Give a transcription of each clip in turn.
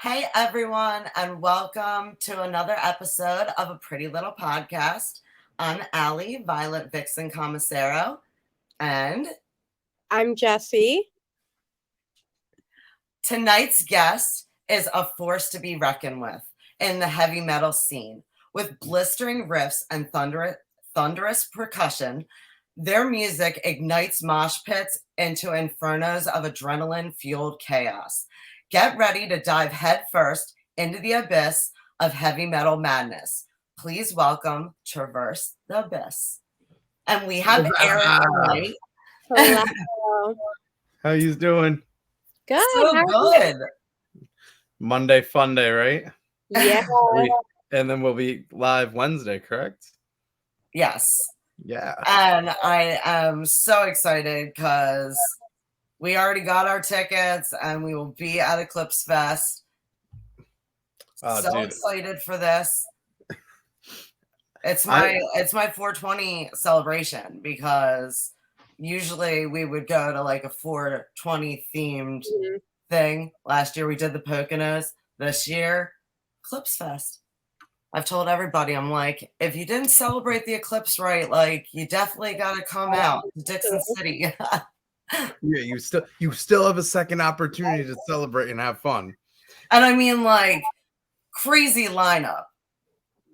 Hey everyone, and welcome to another episode of A Pretty Little Podcast. I'm Allie, Violet Vixen Commissaro, and I'm Jessie. Tonight's guest is a force to be reckoned with in the heavy metal scene. With blistering riffs and thunderous percussion, their music ignites mosh pits into infernos of adrenaline-fueled chaos. Get ready to dive headfirst into the abyss of heavy metal madness. Please welcome Traverse the Abyss. And we have Eric tonight. Hello. How you doing? Good. So good. Monday fun day, right? Yeah. And then we'll be live Wednesday, correct? Yes. Yeah. And I am so excited because we already got our tickets and we will be at Eclipse Fest. Excited for this. It's my 420 celebration because usually we would go to like a 420 themed thing. Last year we did the Poconos. This year, Eclipse Fest. I've told everybody, I'm like, if you didn't celebrate the eclipse right, like you definitely got to come out to Dixon City. Yeah, you still have a second opportunity to celebrate and have fun. And I mean, like, crazy lineup.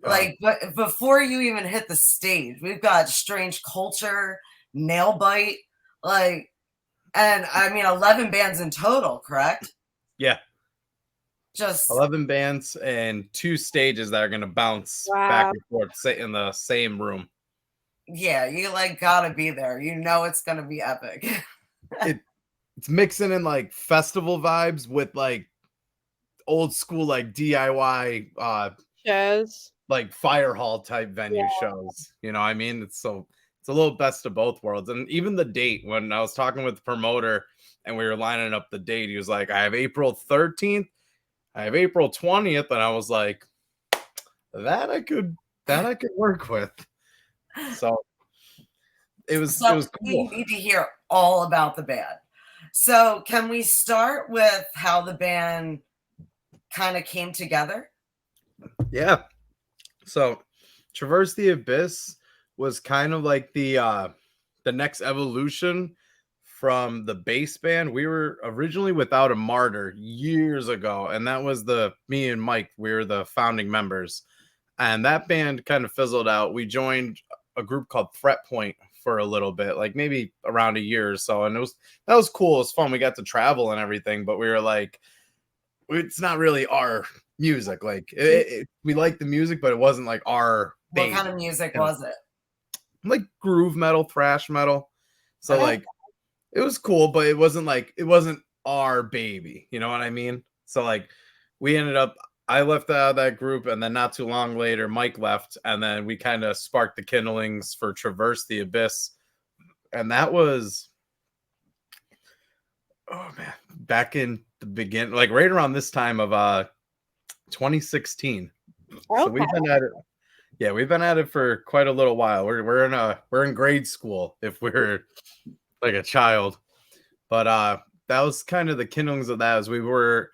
Like, but before you even hit the stage, we've got Strange Culture, Nail Bite, like, and I mean, 11 bands in total, correct? Yeah. Just 11 bands and 2 stages that are going to bounce back and forth, sit in the same room. Yeah, you like gotta be there. You know it's gonna be epic. It's mixing in like festival vibes with like old school like DIY shows, like fire hall type venue shows. You know what I mean? It's a little best of both worlds. And even the date, when I was talking with the promoter and we were lining up the date, he was like, I have April 13th, I have April 20th, and I was like, that I could work with. So it was cool. You need to hear all about the band. So can we start with how the band kind of came together? Yeah. So Traverse the Abyss was kind of like the next evolution from the bass band. We were originally Without a Martyr years ago, and that was me and Mike, we were the founding members. And that band kind of fizzled out. We joined a group called Threat Point for a little bit, like maybe around a year or so. And that was cool. It was fun. We got to travel and everything, but we were like, it's not really our music. Like we liked the music, but it wasn't like our What kind of music was it? Like groove metal, thrash metal. So like it was cool, but it wasn't our baby. You know what I mean? So like I left out of that group, and then not too long later, Mike left, and then we kind of sparked the kindlings for Traverse the Abyss. And that was, back in the beginning, like right around this time of 2016. Okay. So we've been at it. Yeah, we've been at it for quite a little while. We're in grade school if we're like a child. But that was kind of the kindlings of that, as we were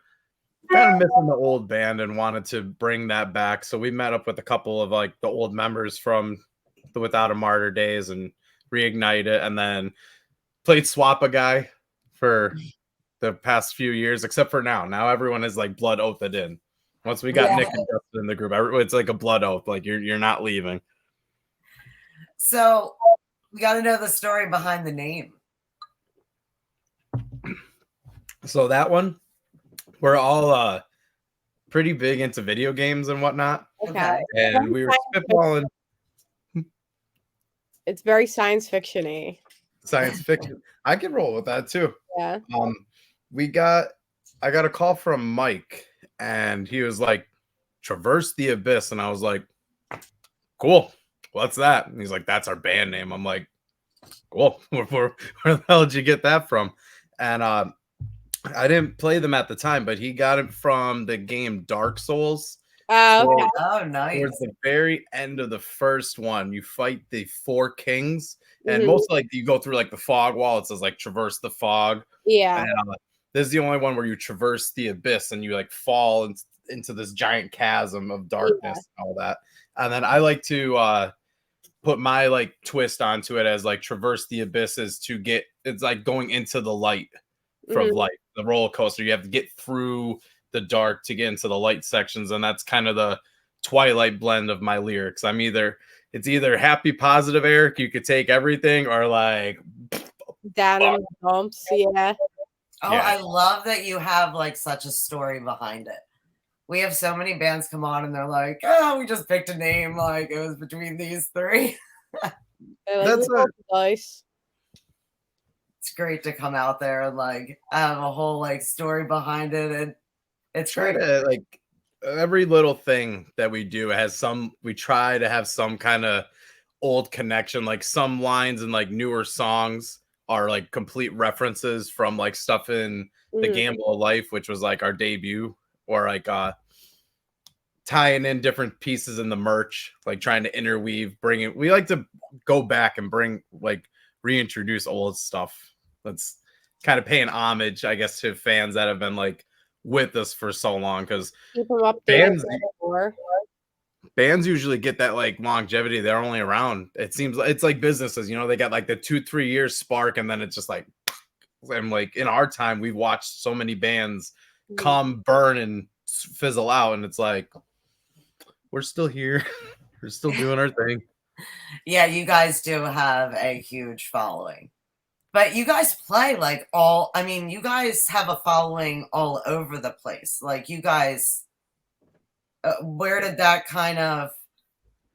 kind of missing the old band and wanted to bring that back. So we met up with a couple of like the old members from the Without a Martyr days and reignite it, and then played Swap a Guy for the past few years, except for now. Now everyone is like blood oathed in. Once we got Nick and Justin in the group, it's like a blood oath. Like you're not leaving. So we got to know the story behind the name. So that one, we're all pretty big into video games and whatnot. Okay. And we were spitballing. It's very science fiction-y. Science fiction. I can roll with that too. Yeah. I got a call from Mike, and he was like, Traverse the Abyss. And I was like, cool. What's that? And he's like, that's our band name. I'm like, cool. Where the hell did you get that from? And I didn't play them at the time, but he got it from the game Dark Souls. Oh, okay. Oh, nice. Towards the very end of the first one, you fight the 4 kings, and most like you go through like the fog wall. It says like traverse the fog. Yeah. And, This is the only one where you traverse the abyss and you like fall into this giant chasm of darkness and all that. And then I like to put my like twist onto it as like traverse the abysses to get, it's like going into the light from light, the roller coaster. You have to get through the dark to get into the light sections, and that's kind of the Twilight blend of my lyrics. It's either happy positive Eric, you could take everything, or like down in the dumps. Yeah. Oh, Yeah. I love that you have like such a story behind it. We have so many bands come on and they're like, oh, we just picked a name, like it was between these three. That's nice. It's great to come out there and like have a whole like story behind it, and it's great. Like every little thing that we do we try to have some kind of old connection. Like some lines in like newer songs are like complete references from like stuff in The Gamble of Life, which was like our debut, or like tying in different pieces in the merch, like trying to interweave, we like to go back and reintroduce old stuff. That's kind of paying homage, I guess, to fans that have been like with us for so long, because bands usually get that like longevity. They're only around, it seems like, it's like businesses, they got like the 2-3 years spark, and then it's just like, and like in our time we've watched so many bands come, burn, and fizzle out, and it's like we're still here. We're still doing our thing. Yeah, you guys do have a huge following, but you guys play like you guys have a following all over the place. Like you guys, where did that kind of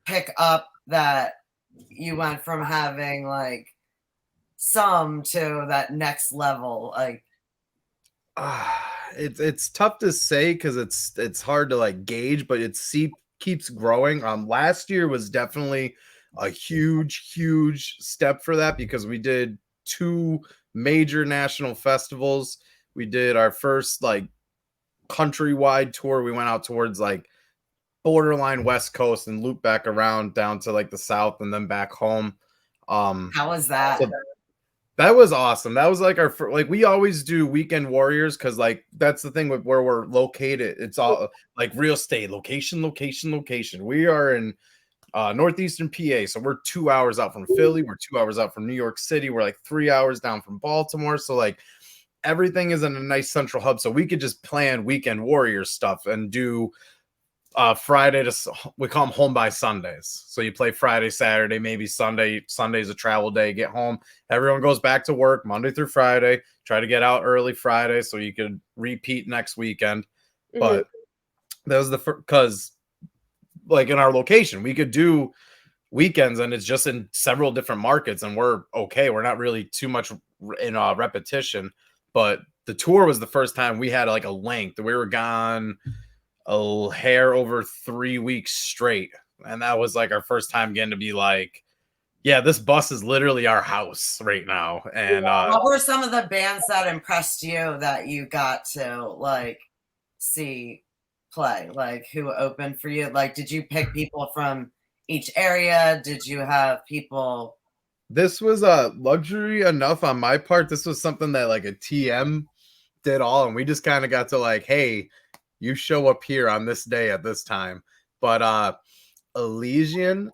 pick up that you went from having like some to that next level? Like it's tough to say because it's hard to like gauge, but keeps growing. Last year was definitely a huge step for that, because we did 2 major national festivals. We did our first like countrywide tour. We went out towards like borderline West Coast and looped back around down to like the South and then back home. How was that? So that was awesome. That was like we always do weekend warriors, because like that's the thing with where we're located. It's all like real estate, location. We are in northeastern PA, so we're 2 hours out from Philly. We're 2 hours out from New York City. We're like 3 hours down from Baltimore. So like everything is in a nice central hub. So we could just plan weekend warrior stuff and do Friday we call them home by Sundays. So you play Friday, Saturday, maybe Sunday. Sunday's a travel day. Get home. Everyone goes back to work Monday through Friday. Try to get out early Friday so you could repeat next weekend. But that was because like in our location, we could do weekends and it's just in several different markets, and we're okay. We're not really too much in repetition. But the tour was the first time we had like a length. We were gone a hair over 3 weeks straight, and that was like our first time getting to be like, yeah, this bus is literally our house right now. And what were some of the bands that impressed you that you got to like see play? Like who opened for you? Like did you pick people from each area? Did you have people? This was a luxury enough on my part. This was something that like a TM did all, and we just kind of got to like, hey, you show up here on this day at this time. But Elysian,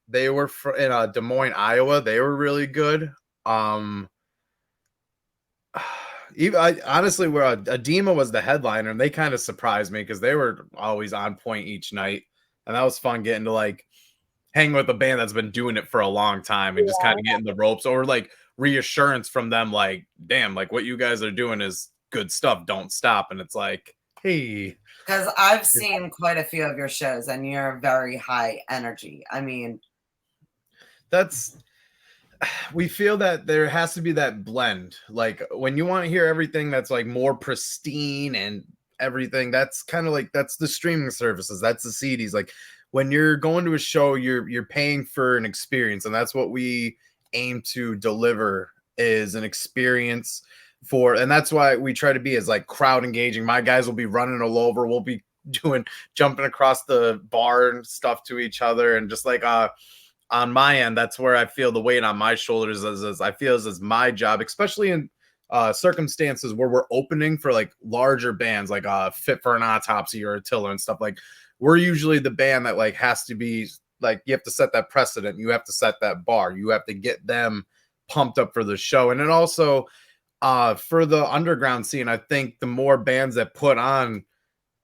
they were in Des Moines, Iowa. They were really good. Honestly, where Adema was the headliner, and they kind of surprised me because they were always on point each night, and that was fun getting to like hang with a band that's been doing it for a long time and just kind of getting the ropes, or like reassurance from them, like, damn, like what you guys are doing is good stuff. Don't stop. And it's like, hey, because I've seen quite a few of your shows and you're very high energy. I mean, we feel that there has to be that blend. Like when you want to hear everything that's like more pristine and everything, that's kind of like, that's the streaming services, that's the CDs. Like when you're going to a show, you're paying for an experience, and that's what we aim to deliver, is an experience and that's why we try to be as like crowd engaging. My guys will be running all over. We'll be jumping across the bar and stuff to each other, and just like on my end, that's where I feel the weight on my shoulders as I feel as my job, especially in circumstances where we're opening for like larger bands like Fit for an Autopsy or Attila and stuff, like we're usually the band that like has to be like, you have to set that precedent, you have to set that bar, you have to get them pumped up for the show. And then also for the underground scene, I think the more bands that put on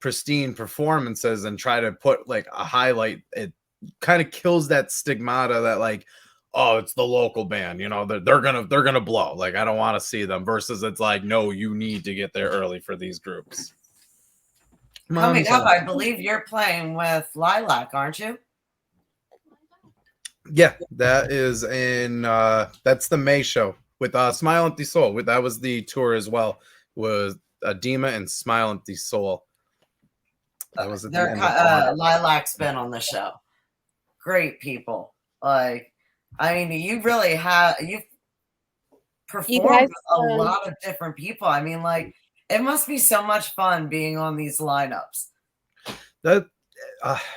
pristine performances and try to put like a highlight, it kind of kills that stigmata that like, oh, it's the local band, you know, they're gonna blow. Like, I don't want to see them. Versus it's like, no, you need to get there early for these groups. Coming up, I believe you're playing with Lilac, aren't you? Yeah, that is in that's the May show with Smile Empty Soul. That was the tour as well. Was Adema and Smile Empty Soul. That was at the end of Lilac's been on the show. Great people. Like, I mean, you've performed with a lot of different people. I mean, like, it must be so much fun being on these lineups. That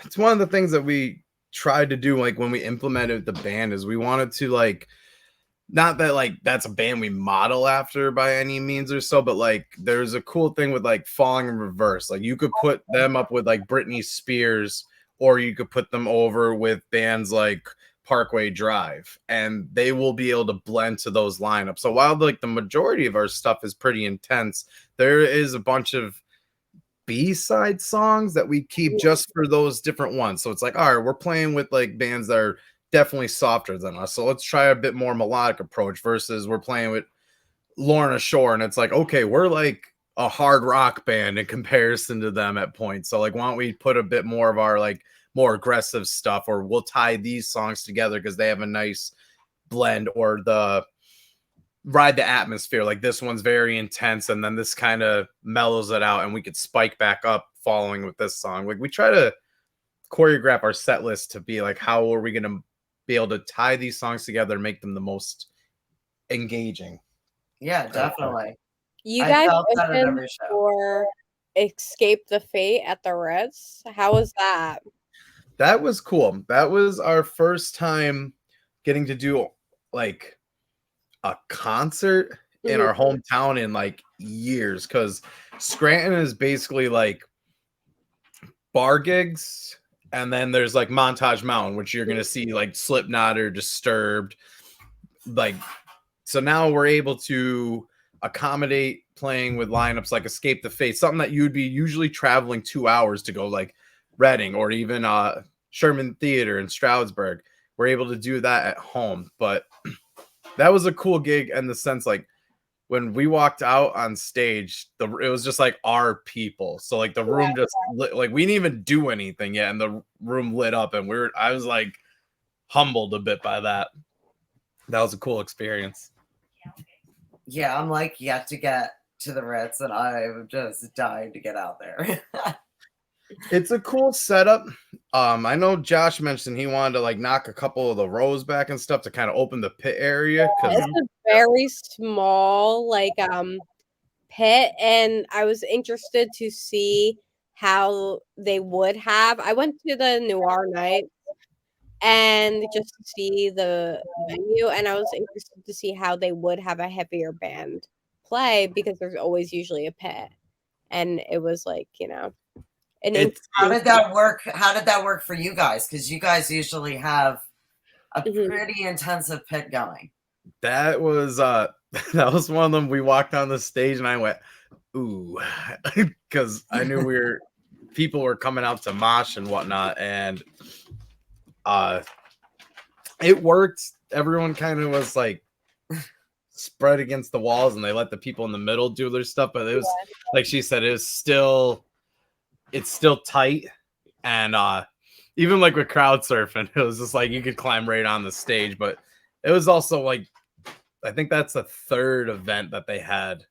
it's one of the things that we tried to do, like when we implemented the band, is we wanted to like, not that like that's a band we model after by any means or so, but like there's a cool thing with like Falling in Reverse. Like you could put them up with like Britney Spears, or you could put them over with bands like Parkway Drive, and they will be able to blend to those lineups. So while like the majority of our stuff is pretty intense, there is a bunch of B-side songs that we keep just for those different ones. So it's like, all right, we're playing with like bands that are definitely softer than us, so let's try a bit more melodic approach, versus we're playing with Lorna Shore and it's like, okay, we're like a hard rock band in comparison to them at points. So like, why don't we put a bit more of our like more aggressive stuff, or we'll tie these songs together because they have a nice blend, or the ride the atmosphere, like this one's very intense and then this kind of mellows it out and we could spike back up following with this song. Like we try to choreograph our set list to be like, how are we going to be able to tie these songs together and make them the most engaging? Yeah, definitely. You guys opened for Escape the Fate at the Ritz. How was that? That was cool. That was our first time getting to do like a concert in our hometown in like years, because Scranton is basically like bar gigs, and then there's like Montage Mountain, which you're gonna see like Slipknot or Disturbed. Like, so now we're able to accommodate playing with lineups like Escape the Fate, something that you'd be usually traveling 2 hours to go, like Reading or even Sherman Theater in Stroudsburg. We're able to do that at home. But that was a cool gig in the sense, like when we walked out on stage, it was just like our people. So like the room just lit, like we didn't even do anything yet, and the room lit up, and I was like humbled a bit by that. That was a cool experience. Yeah, I'm like yet to get to the Ritz, and I'm just dying to get out there. It's a cool setup. I know Josh mentioned he wanted to like knock a couple of the rows back and stuff to kind of open the pit area. It's a very small like pit, and I was interested to see how they would have. I went to the Noir night and just to see the venue, and I was interested to see how they would have a heavier band play, because there's always usually a pit, and it was like, you know, how did that work? How did that work for you guys? Because you guys usually have a pretty intensive pit going. That was that was one of them. We walked on the stage and I went, ooh, because I knew people were coming out to mosh and whatnot, and it worked. Everyone kind of was like spread against the walls, and they let the people in the middle do their stuff. But it was like she said, it's still tight, and even like with crowd surfing, it was just like you could climb right on the stage. But it was also like, I think that's the third event that they had.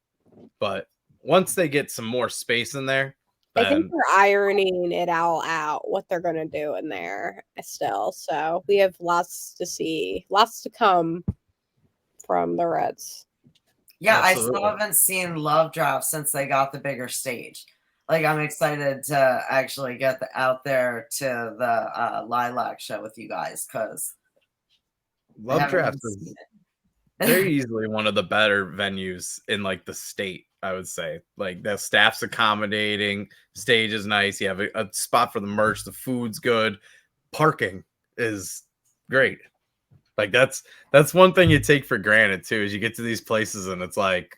But once they get some more space in there, I think they're ironing it all out, what they're gonna do in there still. So we have lots to see, lots to come from the Reds. Yeah, absolutely. I still haven't seen Love Draft since they got the bigger stage. Like, I'm excited to actually get out there to the Lilac show with you guys, because Love Draft they're easily one of the better venues in like the state, I would say. Like the staff's accommodating, stage is nice, you have a spot for the merch, the food's good, parking is great. Like that's one thing you take for granted too, is you get to these places and it's like,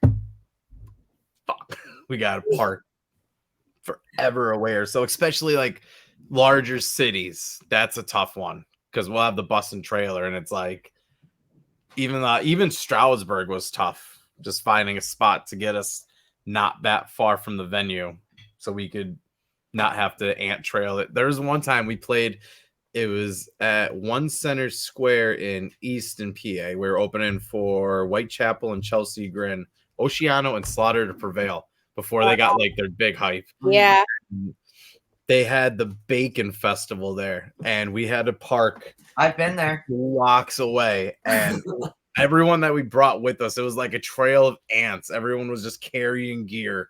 fuck, we gotta park forever away or so, especially like larger cities. That's a tough one because we'll have the bus and trailer, and it's like even Stroudsburg was tough, just finding a spot to get us not that far from the venue so we could not have to ant trail it. There was one time we played, it was at One Center Square in Easton, PA. We were opening for Whitechapel and Chelsea Grin, Oceano, and Slaughter to Prevail before they got like their big hype. Yeah. They had the Bacon Festival there, and we had to park. I've been there. Blocks away, and everyone that we brought with us, it was like a trail of ants. Everyone was just carrying gear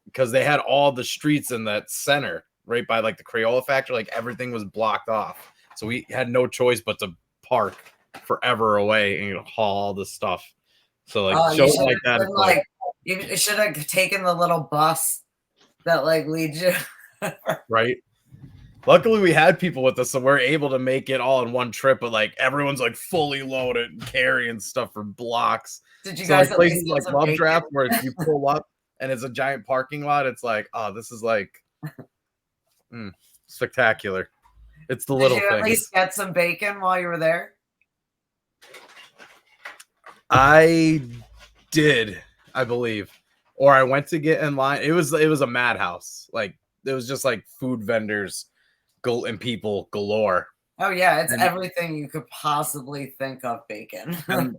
because they had all the streets in that center right by like the Crayola factory. Like everything was blocked off, so we had no choice but to park forever away and haul all the stuff. So like shows like that, like you should have taken the little bus that like leads you. Right. Luckily, we had people with us, so we're able to make it all in one trip. But like everyone's like fully loaded and carrying stuff for blocks. Did you guys like places like Love Draft, where if you pull up and it's a giant parking lot, it's like, oh, this is like spectacular. It's the little things. Did you at least get some bacon while you were there? I did, I believe, or I went to get in line. It was a madhouse. Like it was just like food vendors and people galore. Oh yeah, it's everything you could possibly think of bacon. And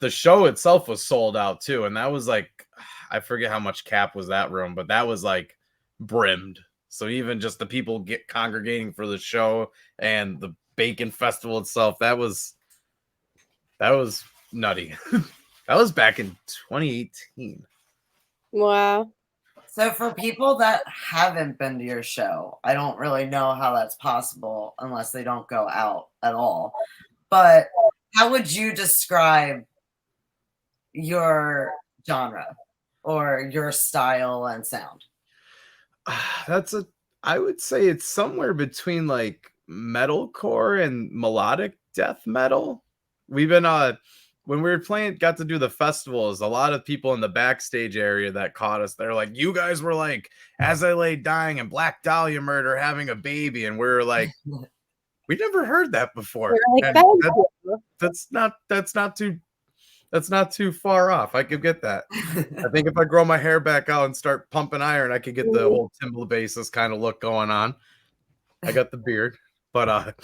the show itself was sold out too, and that was like, I forget how much cap was that room, but that was like brimmed. So even just the people congregating for the show and the Bacon Festival itself, that was nutty. That was back in 2018. Wow. So for people that haven't been to your show, I don't really know how that's possible unless they don't go out at all. But how would you describe your genre or your style and sound? I would say it's somewhere between like metalcore and melodic death metal. We've been when we were got to do the festivals, a lot of people in the backstage area that caught us, they're like, you guys were like As I Lay Dying and Black Dahlia Murder having a baby. And we were like, we never heard that before. Like, that's not too far off. I could get that. I think if I grow my hair back out and start pumping iron, I could get the whole timber bassist kind of look going on. I got the beard, but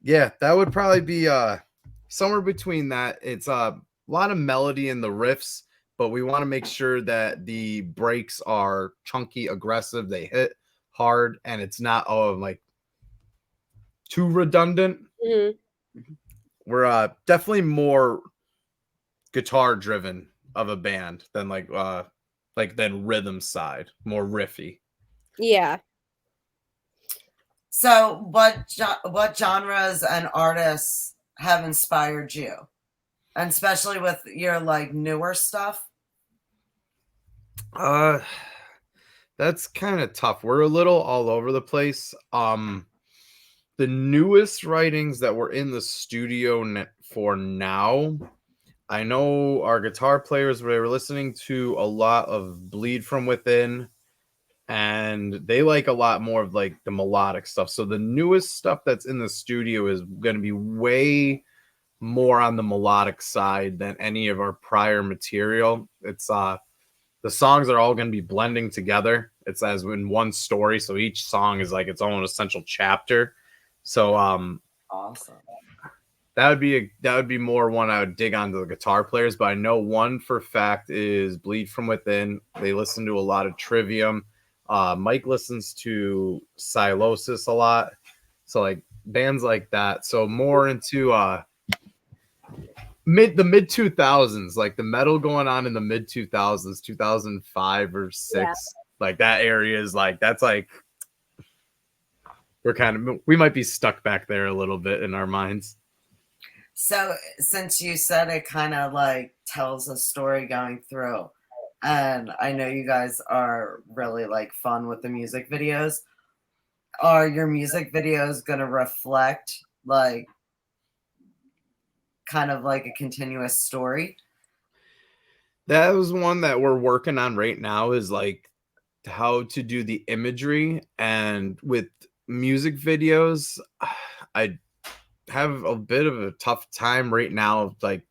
yeah, that would probably be somewhere between that. It's a lot of melody in the riffs, but we want to make sure that the breaks are chunky, aggressive, they hit hard, and it's not like too redundant. Mm-hmm. We're definitely more guitar driven of a band than than rhythm side, more riffy. Yeah. So what genres and artists have inspired you, and especially with your like newer stuff? That's kind of tough. We're a little all over the place. The newest writings that we're in the studio for now, I know our guitar players were listening to a lot of Bleed From Within, and they like a lot more of like the melodic stuff. So the newest stuff that's in the studio is going to be way more on the melodic side than any of our prior material. It's the songs are all going to be blending together. It's as in one story, so each song is like its own essential chapter. So awesome. That would be more one I would dig onto the guitar players, but I know one for fact is Bleed From Within. They listen to a lot of Trivium. Mike listens to Silosis a lot. So like bands like that. So more into mid 2000s, like the metal going on in the mid 2000s, 2005 or 6. Yeah. Like that area is like, that's like, we might be stuck back there a little bit in our minds. So since you said it kind of like tells a story going through, and I know you guys are really like fun with the music videos, are your music videos going to reflect like kind of like a continuous story? That was one that we're working on right now, is like how to do the imagery. And with music videos, I have a bit of a tough time right now of like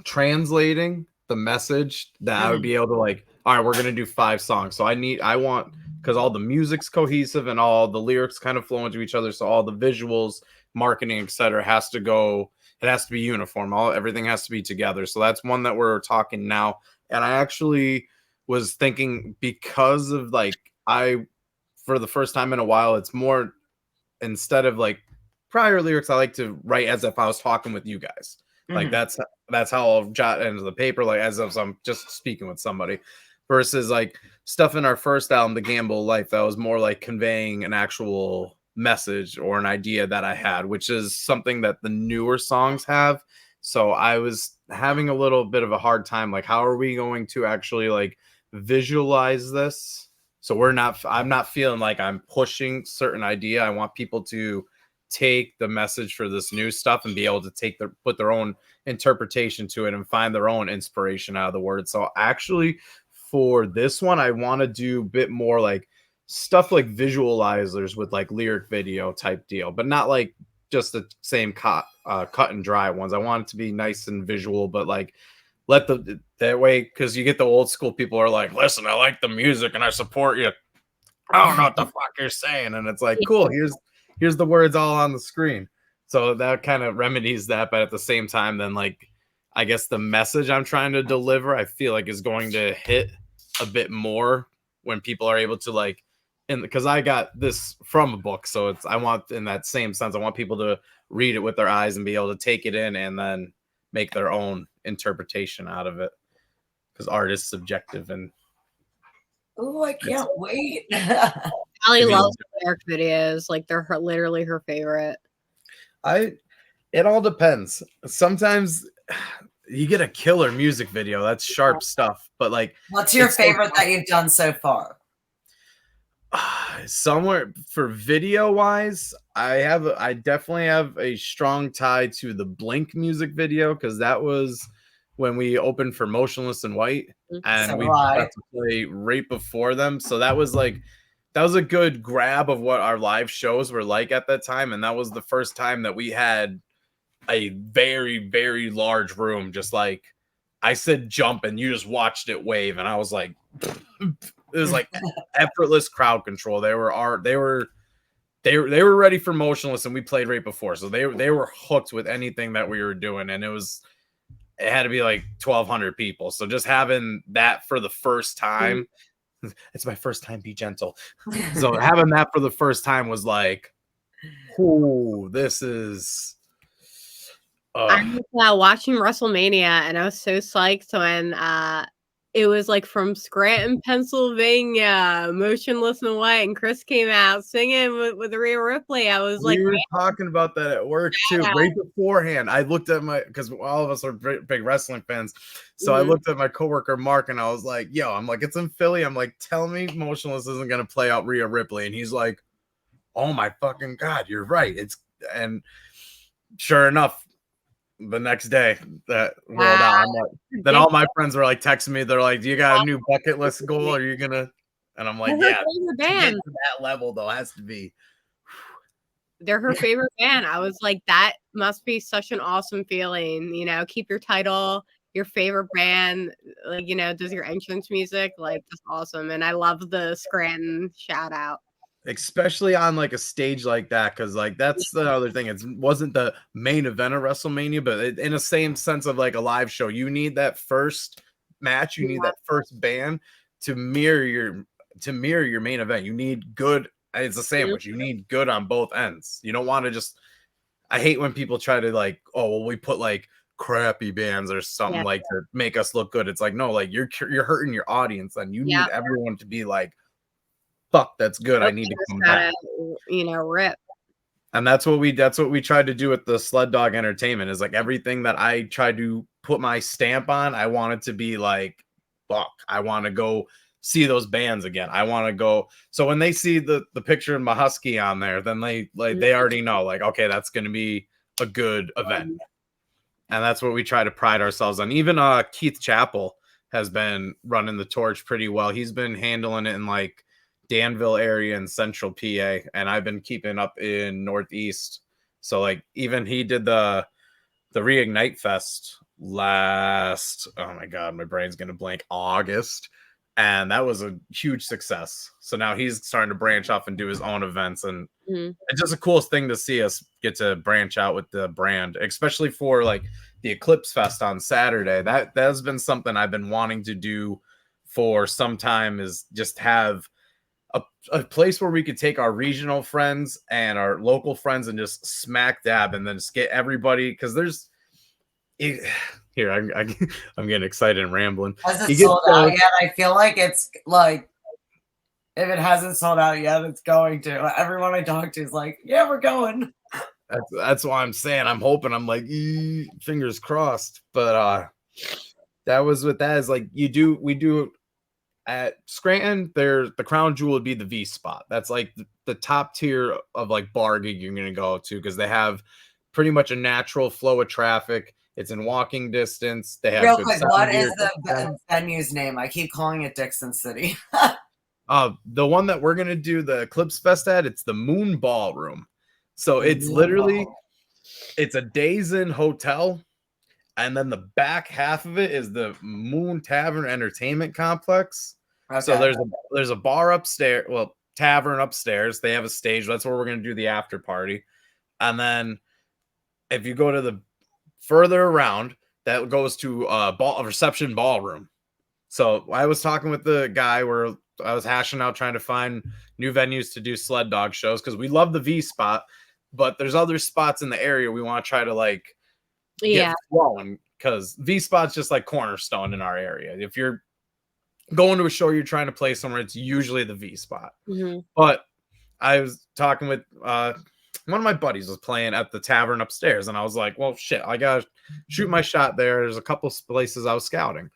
translating the message that I would be able to like, all right, we're gonna do 5 songs. So I want, because all the music's cohesive and all the lyrics kind of flow into each other. So all the visuals, marketing, etc., has to go, it has to be uniform. Everything has to be together. So that's one that we're talking now. And I actually was thinking, because of like, for the first time in a while, it's more, instead of like prior lyrics, I like to write as if I was talking with you guys. Like that's how I'll jot into the paper, like as if I'm just speaking with somebody. Versus like stuff in our first album, The Gamble Life, that was more like conveying an actual message or an idea that I had, which is something that the newer songs have. So I was having a little bit of a hard time, like how are we going to actually like visualize this? So I'm not feeling like I'm pushing certain idea. I want people to take the message for this new stuff and be able to put their own interpretation to it and find their own inspiration out of the word. So actually for this one, I want to do a bit more like stuff like visualizers with like lyric video type deal, but not like just the same cut and dry ones. I want it to be nice and visual, but like that way, because you get the old school people are like, listen, I like the music and I support you. I don't know what the fuck you're saying. And it's like, cool, here's the words all on the screen. So that kind of remedies that. But at the same time, then like, I guess the message I'm trying to deliver, I feel like is going to hit a bit more when people are able to like, and because I got this from a book. So I want, in that same sense, I want people to read it with their eyes and be able to take it in and then make their own interpretation out of it. Because art is subjective. And oh, I can't wait. Allie loves lyric videos. Like they're literally her favorite. It all depends. Sometimes you get a killer music video. That's sharp stuff. But like, what's your favorite that you've done so far? Somewhere for video wise, I definitely have a strong tie to the Blink music video, because that was when we opened for Motionless in White, and So we got to play right before them. So that was a good grab of what our live shows were like at that time. And that was the first time that we had a very, very large room. Just like I said, jump, and you just watched it wave. And I was like, it was like effortless crowd control. They were ready for Motionless, and we played right before. So they were hooked with anything that we were doing. And it had to be like 1,200 people. So just having that for the first time, it's my first time, be gentle. So having that for the first time was like, ooh, this is. I was watching WrestleMania, and I was so psyched when it was like from Scranton, Pennsylvania, Motionless in White, and Chris came out singing with Rhea Ripley. I was like, we were talking about that at work too, right beforehand. I looked at because all of us are big wrestling fans. So I looked at my coworker Mark, and I was like, yo, I'm like, it's in Philly. I'm like, tell me Motionless isn't gonna play out Rhea Ripley. And he's like, oh my fucking God, you're right. And sure enough, the next day that rolled out, then all my friends were like texting me. They're like, do you got a new bucket list goal? Are you gonna? And I'm like, yeah, to get to that level though has to be. They're her favorite band. I was like, that must be such an awesome feeling. You know, keep your title, your favorite band, like, you know, does your entrance music, like, just awesome. And I love the Scranton shout out. Especially on like a stage like that, because like that's the other thing. It wasn't the main event of WrestleMania, but in the same sense of like a live show, you need that first match, you need that first band to mirror your main event. You need good. It's a sandwich. You need good on both ends. You don't want to just. I hate when people try to like, oh well, we put like crappy bands or something like to make us look good. It's like, no, like you're hurting your audience, and you need everyone to be like, fuck, that's good. I need to come back. You know, rip. And that's what we tried to do with the Sled Dog Entertainment, is like everything that I tried to put my stamp on, I wanted to be like, fuck, I want to go see those bands again. I want to go. So when they see the picture of Mahusky on there, then they already know, like, okay, that's going to be a good event. And that's what we try to pride ourselves on. Even Keith Chappell has been running the torch pretty well. He's been handling it in like Danville area and central PA, and I've been keeping up in Northeast. So like even he did the Reignite Fest last, oh my god, my brain's gonna blank, August, and that was a huge success. So now he's starting to branch off and do his own events, and it's just a coolest thing to see us get to branch out with the brand, especially for like the Eclipse Fest on Saturday. That has been something I've been wanting to do for some time, is just have a place where we could take our regional friends and our local friends and just smack dab and then just get everybody, because there's here I'm getting excited and rambling. Has it sold out yet? I feel like it's like, if it hasn't sold out yet, it's going to. Everyone I talk to is like, yeah, we're going. That's why I'm saying, I'm hoping, I'm like, fingers crossed. But that was what that is like. We do at Scranton, the crown jewel would be the V spot. That's like the top tier of like bar gig you're gonna go to, because they have pretty much a natural flow of traffic. It's in walking distance. They have real quick. What is the venue's name? I keep calling it Dixon City. The one that we're gonna do the Eclipse Fest at, it's the Moon Ballroom. So it's literally, it's a Days Inn hotel, and then the back half of it is the Moon Tavern Entertainment Complex. Okay. So there's a bar upstairs, well, tavern upstairs. They have a stage. That's where we're gonna do the after party. And then if you go to the further around, that goes to a reception ballroom. So I was talking with the guy where I was hashing out trying to find new venues to do sled dog shows, because we love the V spot, but there's other spots in the area we want to try to like get flowing, because V spot's just like cornerstone in our area. If you're going to a show, you're trying to play somewhere, it's usually the V spot. But I was talking with one of my buddies was playing at the tavern upstairs, and I was like, well, shit, I gotta shoot my shot there. There's a couple places I was scouting,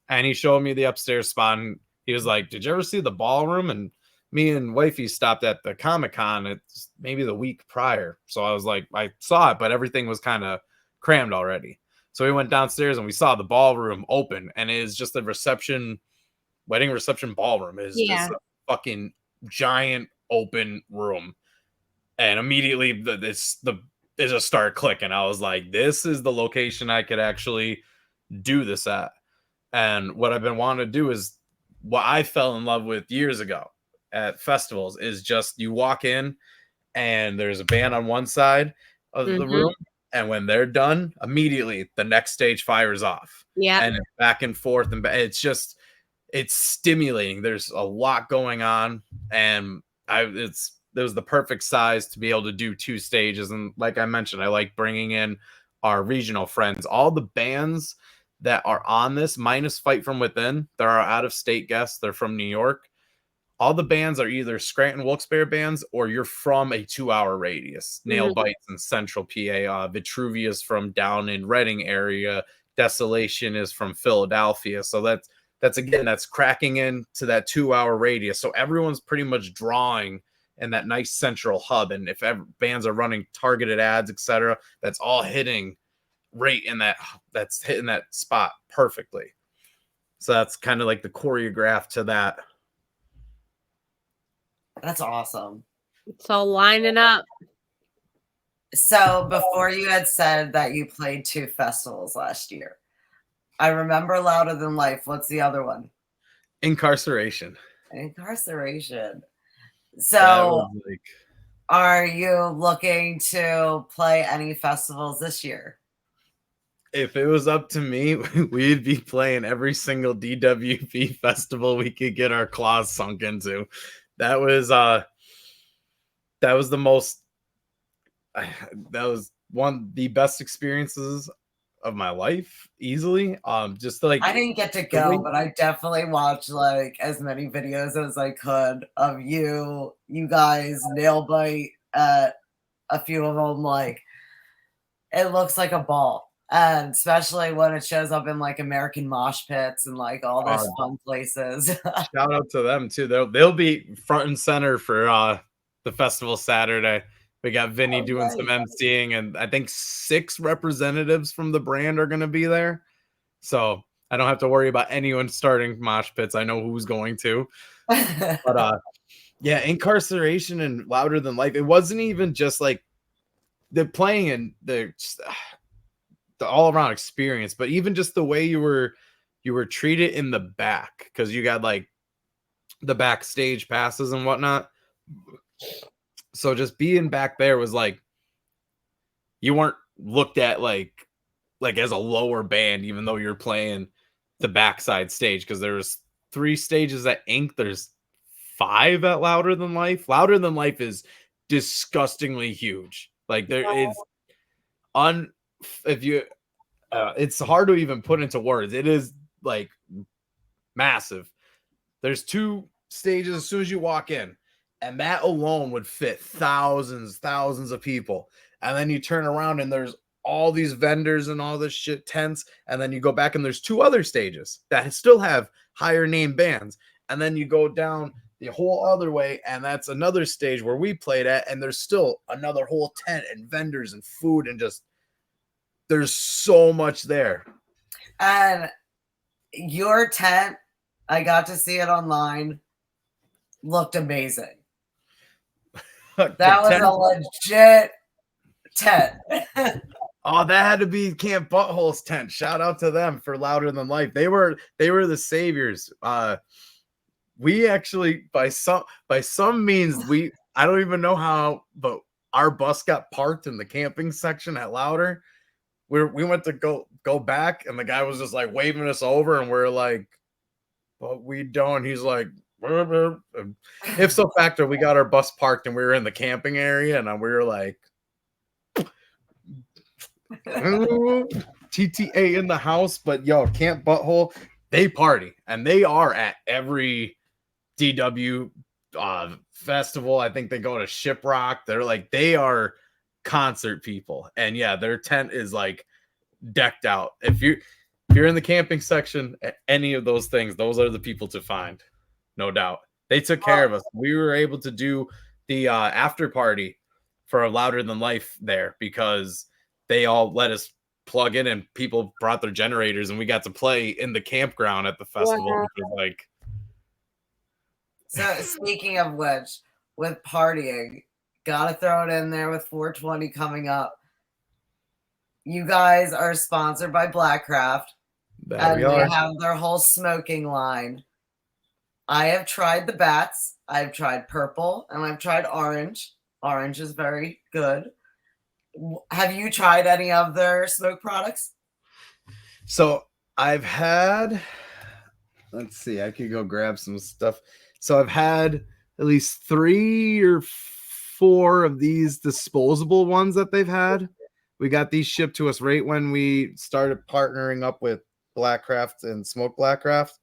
and he showed me the upstairs spot, and he was like, did you ever see the ballroom? And me and wifey stopped at the Comic-Con. It's maybe the week prior. So I was like, I saw it, but everything was kind of crammed already. So we went downstairs and we saw the ballroom open, and it is just a wedding reception ballroom. It is just a fucking giant open room. And immediately it just started clicking. I was like, this is the location I could actually do this at. And what I've been wanting to do is what I fell in love with years ago at festivals, is just you walk in and there's a band on one side of the room, and when they're done, immediately the next stage fires off. And it's back and forth, and it's stimulating. There's a lot going on, and it was the perfect size to be able to do two stages. And like I mentioned, I like bringing in our regional friends. All the bands that are on this, minus Fight From Within, there are out-of-state guests. They're from New York. All the bands are either Scranton Wilkes-Barre bands, or you're from a 2-hour radius. Nail Bites in central PA. Vitruvius from down in Reading area. Desolation is from Philadelphia. So that's cracking into that 2-hour radius. So everyone's pretty much drawing in that nice central hub. And if bands are running targeted ads, etc., that's all hitting right in that's hitting that spot perfectly. So that's kind of like the choreograph to that. That's awesome. It's all lining up. So before, you had said that you played 2 festivals last year. I remember Louder Than Life. What's the other one? Incarceration. So are you looking to play any festivals this year? If it was up to me, we'd be playing every single DWP festival we could get our claws sunk into. That was one of the best experiences of my life, easily. Just like, I didn't get to go, but I definitely watched like as many videos as I could of you guys nail bite at a few of them, like it looks like a ball. And especially when it shows up in like American mosh pits and like all those fun places. Shout out to them too. They'll be front and center for the festival Saturday. We got Vinny doing some emceeing, and I think 6 representatives from the brand are going to be there. So I don't have to worry about anyone starting mosh pits. I know who's going to. But yeah, Incarceration and Louder Than Life. It wasn't even just like the playing and the all around experience, but even just the way you were treated in the back, because you got like the backstage passes and whatnot. So just being back there was like you weren't looked at like as a lower band, even though you're playing the backside stage, because there's 3 stages at Ink. There's 5 at Louder Than Life. Louder Than Life is disgustingly huge. Like there is it's hard to even put into words. It is like massive. There's 2 stages as soon as you walk in, and that alone would fit thousands of people. And then you turn around and there's all these vendors and all this shit, tents, and then you go back and there's 2 other stages that still have higher name bands. And then you go down the whole other way, and that's another stage where we played at, and there's still another whole tent and vendors and food, and just there's so much there. And your tent, I got to see it online, looked amazing. That was a legit tent. Oh, that had to be Camp Butthole's tent. Shout out to them for Louder Than Life. They were the saviors. We actually, by some means, I don't even know how, but our bus got parked in the camping section at Louder. We went to go back, and the guy was just like waving us over, and we're like, but we don't. He's like, if so factor, we got our bus parked and we were in the camping area, and we were like, TTA in the house. But yo, Camp Butthole, they party, and they are at every DW festival. I think they go to Shiprock. They are concert people, and yeah, their tent is like decked out. If you're in the camping section at any of those things, those are the people to find, no doubt. They took care of us. We were able to do the after party for Louder Than Life there because they all let us plug in, and people brought their generators, and we got to play in the campground at the festival. Wow. Which was like, so speaking of which, with partying, gotta throw it in there with 420 coming up. You guys are sponsored by Blackcraft, and they have their whole smoking line. I have tried the bats, I've tried purple, and I've tried orange. Orange is very good. Have you tried any of their smoke products? So I've had, let's see, I could go grab some stuff. So I've had at least 3 or 4 of these disposable ones that they've had. We got these shipped to us right when we started partnering up with Blackcraft and Smoke Blackcraft.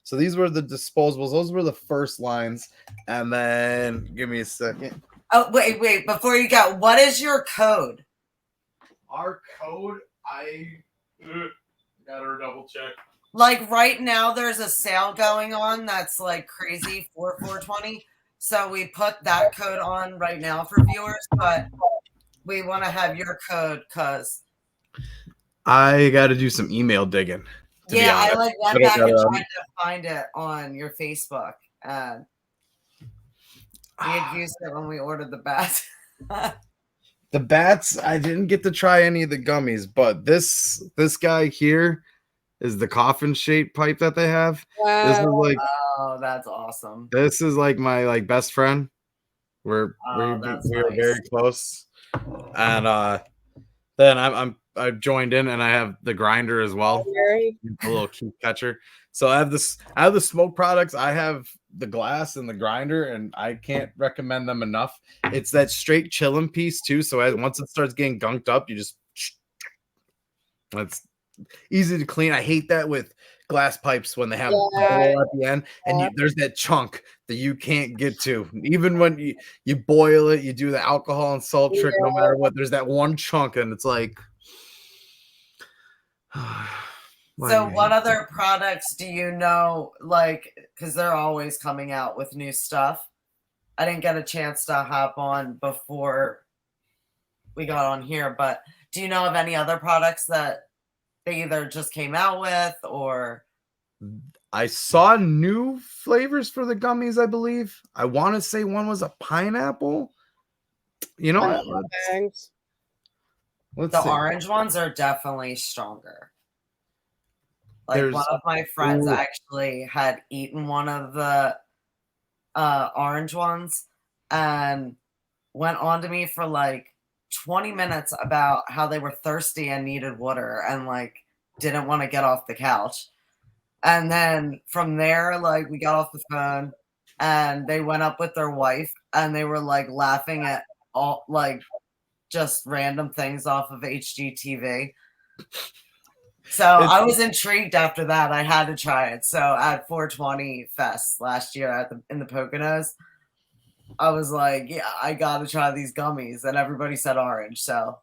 So these were the disposables. Those were the first lines. And then give me a second. Oh, wait. Before you go, what is your code? Our code, I gotta double check. Like right now, there's a sale going on that's like crazy for 420. So we put that code on right now for viewers, but we want to have your code because I got to do some email digging. Yeah, I like went back and tried to find it on your Facebook. We had used it when we ordered the bats. The bats, I didn't get to try any of the gummies, but this guy here is the coffin shaped pipe that they have. Wow. This is like, oh, that's awesome. This is like my best friend. We are very close, and then I've joined in, and I have the grinder as well, a little key catcher. So I have the smoke products. I have the glass and the grinder, and I can't recommend them enough. It's that straight chilling piece too. So once it starts getting gunked up, you just, it's easy to clean. I hate that with glass pipes when they have Yeah. the bowl at the end, and there's that chunk that you can't get to. Even when you boil it, you do the alcohol and salt trick, no matter what, there's that one chunk, and it's like. So what other products do you know, like, because they're always coming out with new stuff. I didn't get a chance to hop on before we got on here, but do you know of any other products that they either just came out with or? I saw new flavors for the gummies, I believe. I want to say one was a pineapple. You know what? The orange ones are definitely stronger. Like one of my friends actually had eaten one of the orange ones and went on to me for like 20 minutes about how they were thirsty and needed water and like didn't want to get off the couch. And then from there, like we got off the phone and they went up with their wife and they were like laughing at all like just random things off of HGTV. So I was intrigued after that. I had to try it. So at 420 Fest last year in the Poconos, I was like, yeah, I got to try these gummies. And everybody said orange. So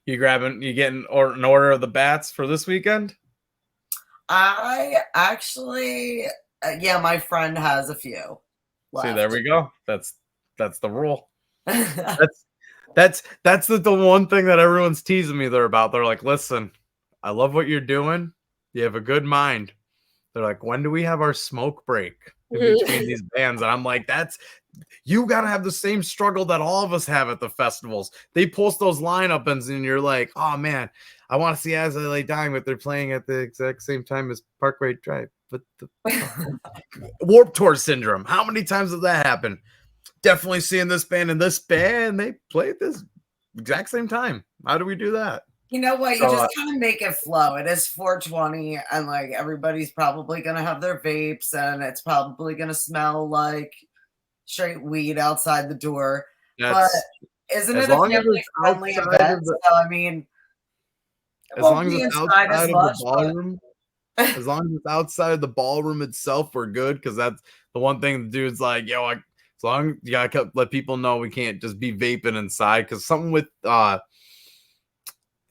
you getting an order of the bats for this weekend? I actually, yeah, my friend has a few left. See, there we go. That's the rule. That's the one thing that everyone's teasing me about. They're like, listen, I love what you're doing. You have a good mind. They're like, when do we have our smoke break in between these bands? And I'm like, you got to have the same struggle that all of us have at the festivals. They post those lineup-ins and you're like, oh man, I want to see As I Lay Dying, but they're playing at the exact same time as Parkway Drive. But the Warped Tour syndrome. How many times has that happened? Definitely seeing this band and this band, they play at this exact same time. How do we do that? You know what? You just kind of make it flow. It is 420 and like everybody's probably going to have their vapes and it's probably going to smell like straight weed outside the door. But isn't it a family-friendly event? So, I mean, as long as it's outside of the ballroom, as long as it's outside of the ballroom itself, we're good. Because that's the one thing the dude's like, yo, as long as you gotta let people know we can't just be vaping inside. Because something with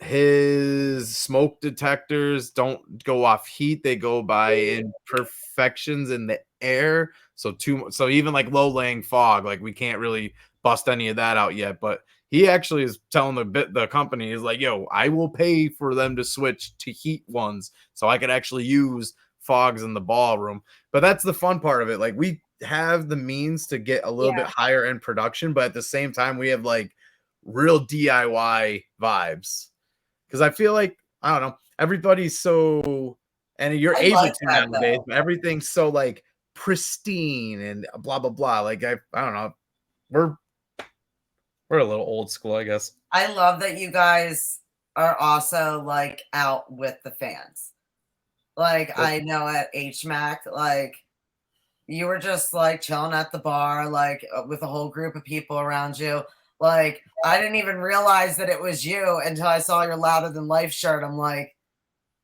his smoke detectors don't go off heat; they go by imperfections in the air. So even like low laying fog, like we can't really bust any of that out yet. But he actually is telling the company is like, yo, I will pay for them to switch to heat ones so I could actually use fogs in the ballroom. But that's the fun part of it. Like we have the means to get a little bit higher end production, but at the same time we have like real DIY vibes. Because I feel like, I don't know, everybody's so, and you're able to nowadays, but everything's so like pristine and blah, blah, blah. Like, I don't know. We're a little old school, I guess. I love that you guys are also like out with the fans. Like I know at HMAC, like you were just like chilling at the bar, like with a whole group of people around you. Like I didn't even realize that it was you until I saw your Louder Than Life shirt. I'm like,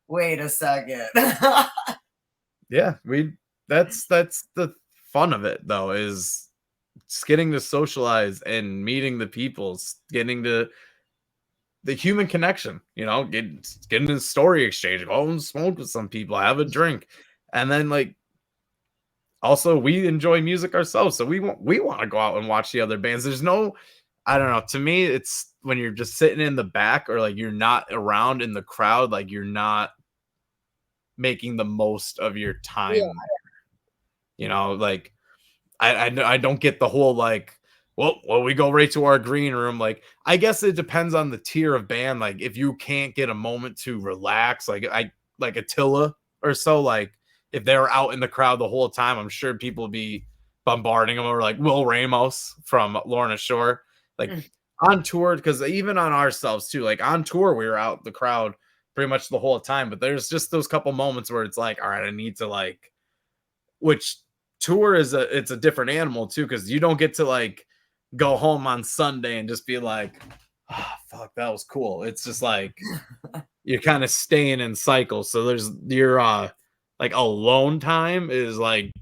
wait a second. Yeah, that's the fun of it though, is getting to socialize and meeting the people, getting to the human connection, you know, getting a story exchange, go and smoke with some people, have a drink. And then like also we enjoy music ourselves. So we want to go out and watch the other bands. There's no, I don't know. To me, it's when you're just sitting in the back or like you're not around in the crowd, like you're not making the most of your time. Yeah. You know, like I don't get the whole like, well, we go right to our green room. Like, I guess it depends on the tier of band. Like, if you can't get a moment to relax, like Attila or so, like if they're out in the crowd the whole time, I'm sure people would be bombarding them, or like Will Ramos from Lorna Shore, like on tour. Because even on ourselves too, like on tour, we were out the crowd pretty much the whole time. But there's just those couple moments where it's like, all right, I need to like, which tour is it's a different animal too, because you don't get to like go home on Sunday and just be like, oh, fuck, that was cool. It's just like you're kind of staying in cycles. So there's like alone time is like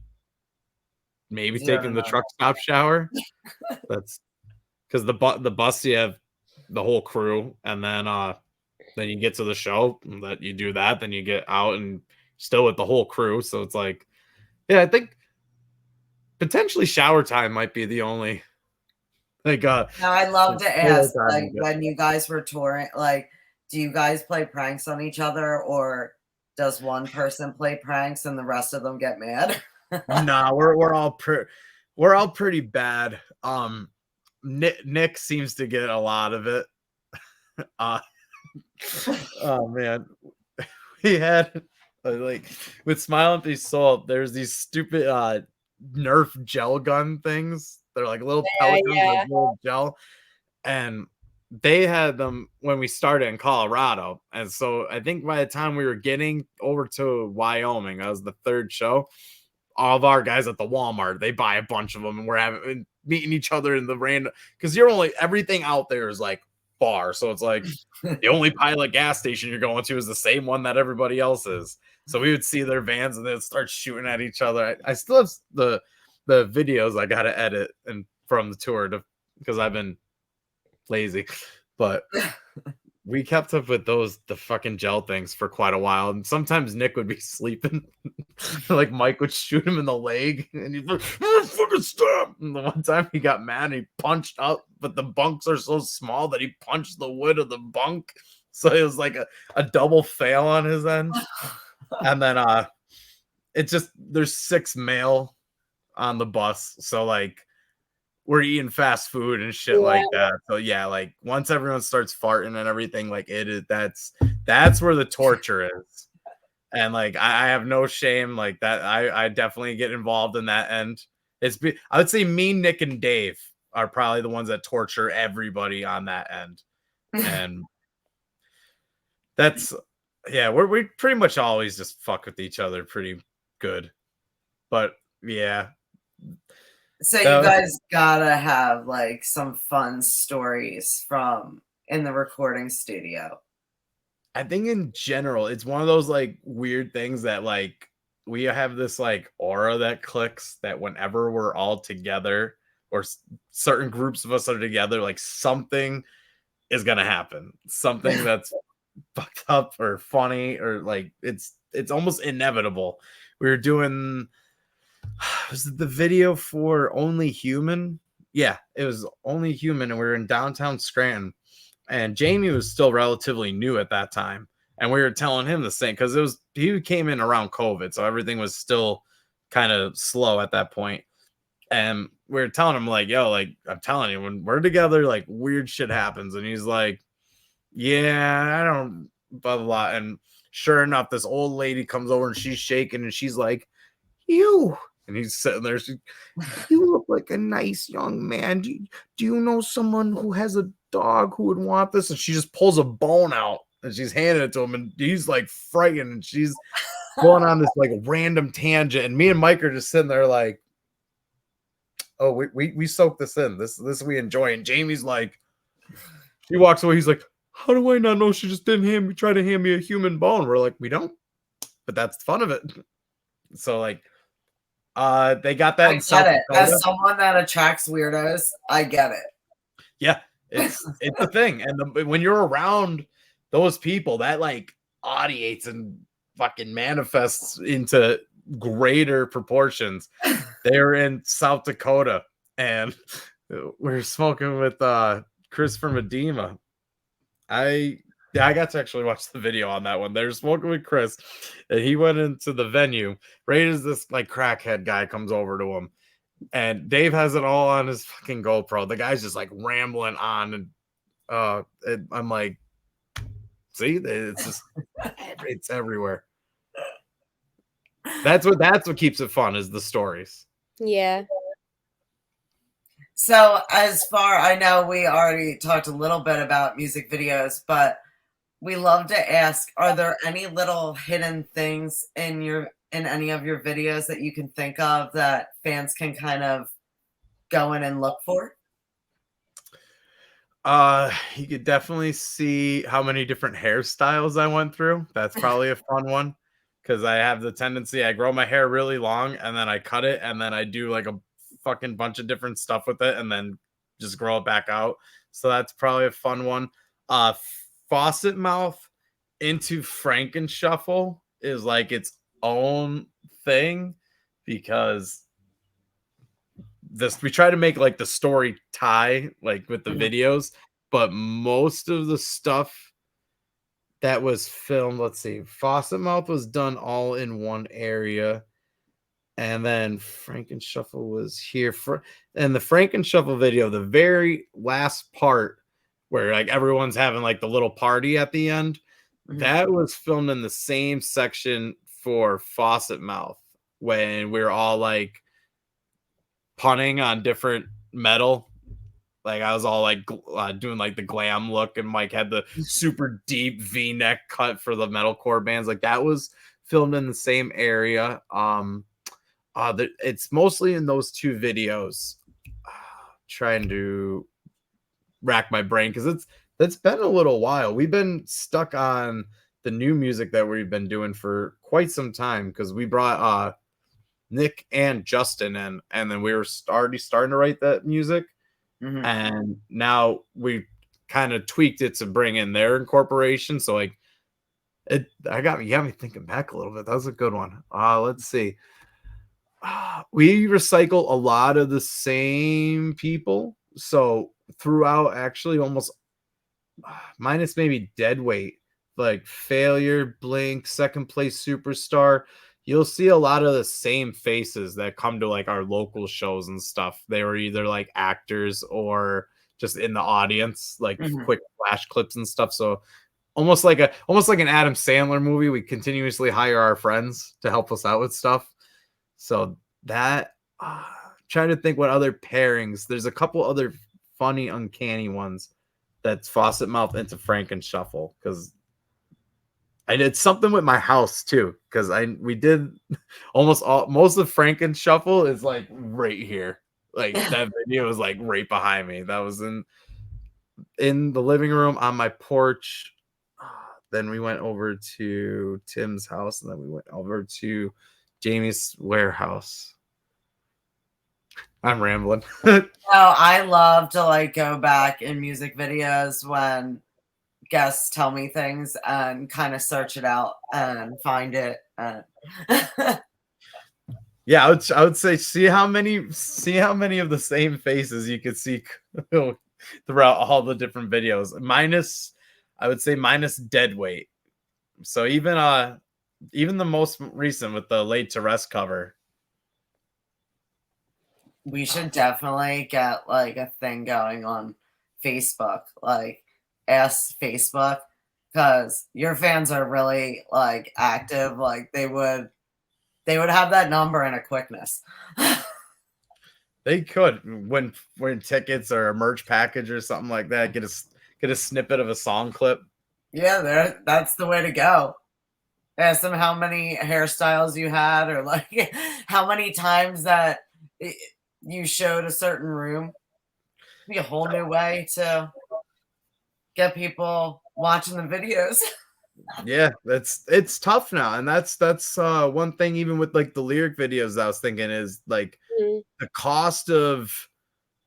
maybe taking the truck stop shower. That's because the bus you have the whole crew, and then you get to the show, that you do that, then you get out and still with the whole crew. So it's like, yeah, I think potentially shower time might be the only like Now I'd love to ask, like, time. when you guys were touring, like, do you guys play pranks on each other, or does one person play pranks and the rest of them get mad? Nah, we're all pretty bad. Nick seems to get a lot of it. Oh man, we had like with Smile Empty Soul, there's these stupid Nerf gel gun things. They're like little pellet guns, like little gel, and they had them when we started in Colorado. And so I think by the time we were getting over to Wyoming, that was the third show. All of our guys at the Walmart, they buy a bunch of them, and we're meeting each other in the random, because everything out there is like bar. So it's like the only Pilot gas station you're going to is the same one that everybody else is. So we would see their vans and they'd start shooting at each other. I still have the videos I got to edit and from the tour because I've been lazy, but we kept up with the fucking gel things for quite a while. And sometimes Nick would be sleeping. Like Mike would shoot him in the leg and he'd be like, oh, fucking stop. And the one time he got mad and he punched up, but the bunks are so small that he punched the wood of the bunk. So it was like a double fail on his end. And then it's just there's 6 male on the bus. So like we're eating fast food and shit like that. So yeah, like once everyone starts farting and everything, like that's where the torture is. And like I have no shame like that. I definitely get involved in that end. I would say me, Nick, and Dave are probably the ones that torture everybody on that end. And that's we pretty much always just fuck with each other pretty good. But yeah. So you guys gotta have like some fun stories from in the recording studio. I think in general, it's one of those like weird things that like we have this like aura that clicks that whenever we're all together or certain groups of us are together, like something is gonna happen. Something that's fucked up or funny or like it's almost inevitable. We were doing was it the video for Only Human? Yeah, it was Only Human, and we were in downtown Scranton. And Jamie was still relatively new at that time. And we were telling him the same because he came in around COVID. So everything was still kind of slow at that point. And we were telling him, like, yo, like, I'm telling you, when we're together, like, weird shit happens. And he's like, yeah, I don't, blah, blah, blah. And sure enough, this old lady comes over and she's shaking and she's like, you. And he's sitting there. You look like a nice young man. Do you know someone who has a dog who would want this? And she just pulls a bone out and she's handing it to him. And he's like frightened. And she's going on this like random tangent. And me and Mike are just sitting there like, oh, we soak this in. This we enjoy. And Jamie's like, he walks away. He's like, how do I not know she just didn't try to hand me a human bone? We're like, we don't. But that's the fun of it. So like, they got that. I get it. As someone that attracts weirdos, I get it. Yeah, it's a thing. And when you're around those people, that like audiates and fucking manifests into greater proportions. They're in South Dakota, and we're smoking with Chris from Edema. I got to actually watch the video on that one. They're smoking with Chris, and he went into the venue right as this like crackhead guy comes over to him, and Dave has it all on his fucking GoPro. The guy's just like rambling on, and I'm like, see, it's just it's everywhere. That's what keeps it fun is the stories. Yeah. So I know we already talked a little bit about music videos, but we love to ask, are there any little hidden things in any of your videos that you can think of that fans can kind of go in and look for? You could definitely see how many different hairstyles I went through. That's probably a fun one because I have the tendency, I grow my hair really long and then I cut it and then I do like a fucking bunch of different stuff with it and then just grow it back out. So that's probably a fun one. Faucet mouth into Frankenshuffle is like its own thing because we try to make like the story tie like with the videos, but most of the stuff that was filmed, let's see, Faucet Mouth was done all in one area, and then Frankenshuffle was here and the Frankenshuffle video, the very last part where like everyone's having like the little party at the end, that was filmed in the same section for Faucet Mouth when we were all like punning on different metal. Like I was all like doing like the glam look, and Mike had the super deep V-neck cut for the metalcore bands. Like that was filmed in the same area. It's mostly in those two videos. Trying to rack my brain because it's been a little while. We've been stuck on the new music that we've been doing for quite some time because we brought Nick and Justin in, and then we were already starting to write that music. And now we kind of tweaked it to bring in their incorporation. So like you got me thinking back a little bit. That was a good one. Let's see. We recycle a lot of the same people. So throughout, actually almost minus maybe Deadweight, like Failure, Blink, Second Place Superstar, you'll see a lot of the same faces that come to like our local shows and stuff. They were either like actors or just in the audience, like quick flash clips and stuff. So almost like an Adam Sandler movie. We continuously hire our friends to help us out with stuff. So that trying to think what other pairings. There's a couple other funny, uncanny ones that's Faucet Mouth into Frankenshuffle because I did something with my house too, because we did most of Frankenshuffle is like right here. Like that video was like right behind me. That was in the living room on my porch. Then we went over to Tim's house, and then we went over to Jamie's warehouse. I'm rambling. I love to like go back in music videos when guests tell me things and kind of search it out and find it. Yeah, I would say see how many of the same faces you could see throughout all the different videos. I would say minus Deadweight. So even the most recent with the Laid to Rest cover. We should definitely get like a thing going on Facebook, like ask Facebook, because your fans are really like active. Like they would have that number in a quickness. They could win tickets or a merch package or something like that. Get a snippet of a song clip. Yeah, that's the way to go. Ask them how many hairstyles you had, or like how many times that you showed a certain room. Be a whole new way to get people watching the videos. Yeah, it's tough now, and that's one thing. Even with like the lyric videos, I was thinking is like the cost of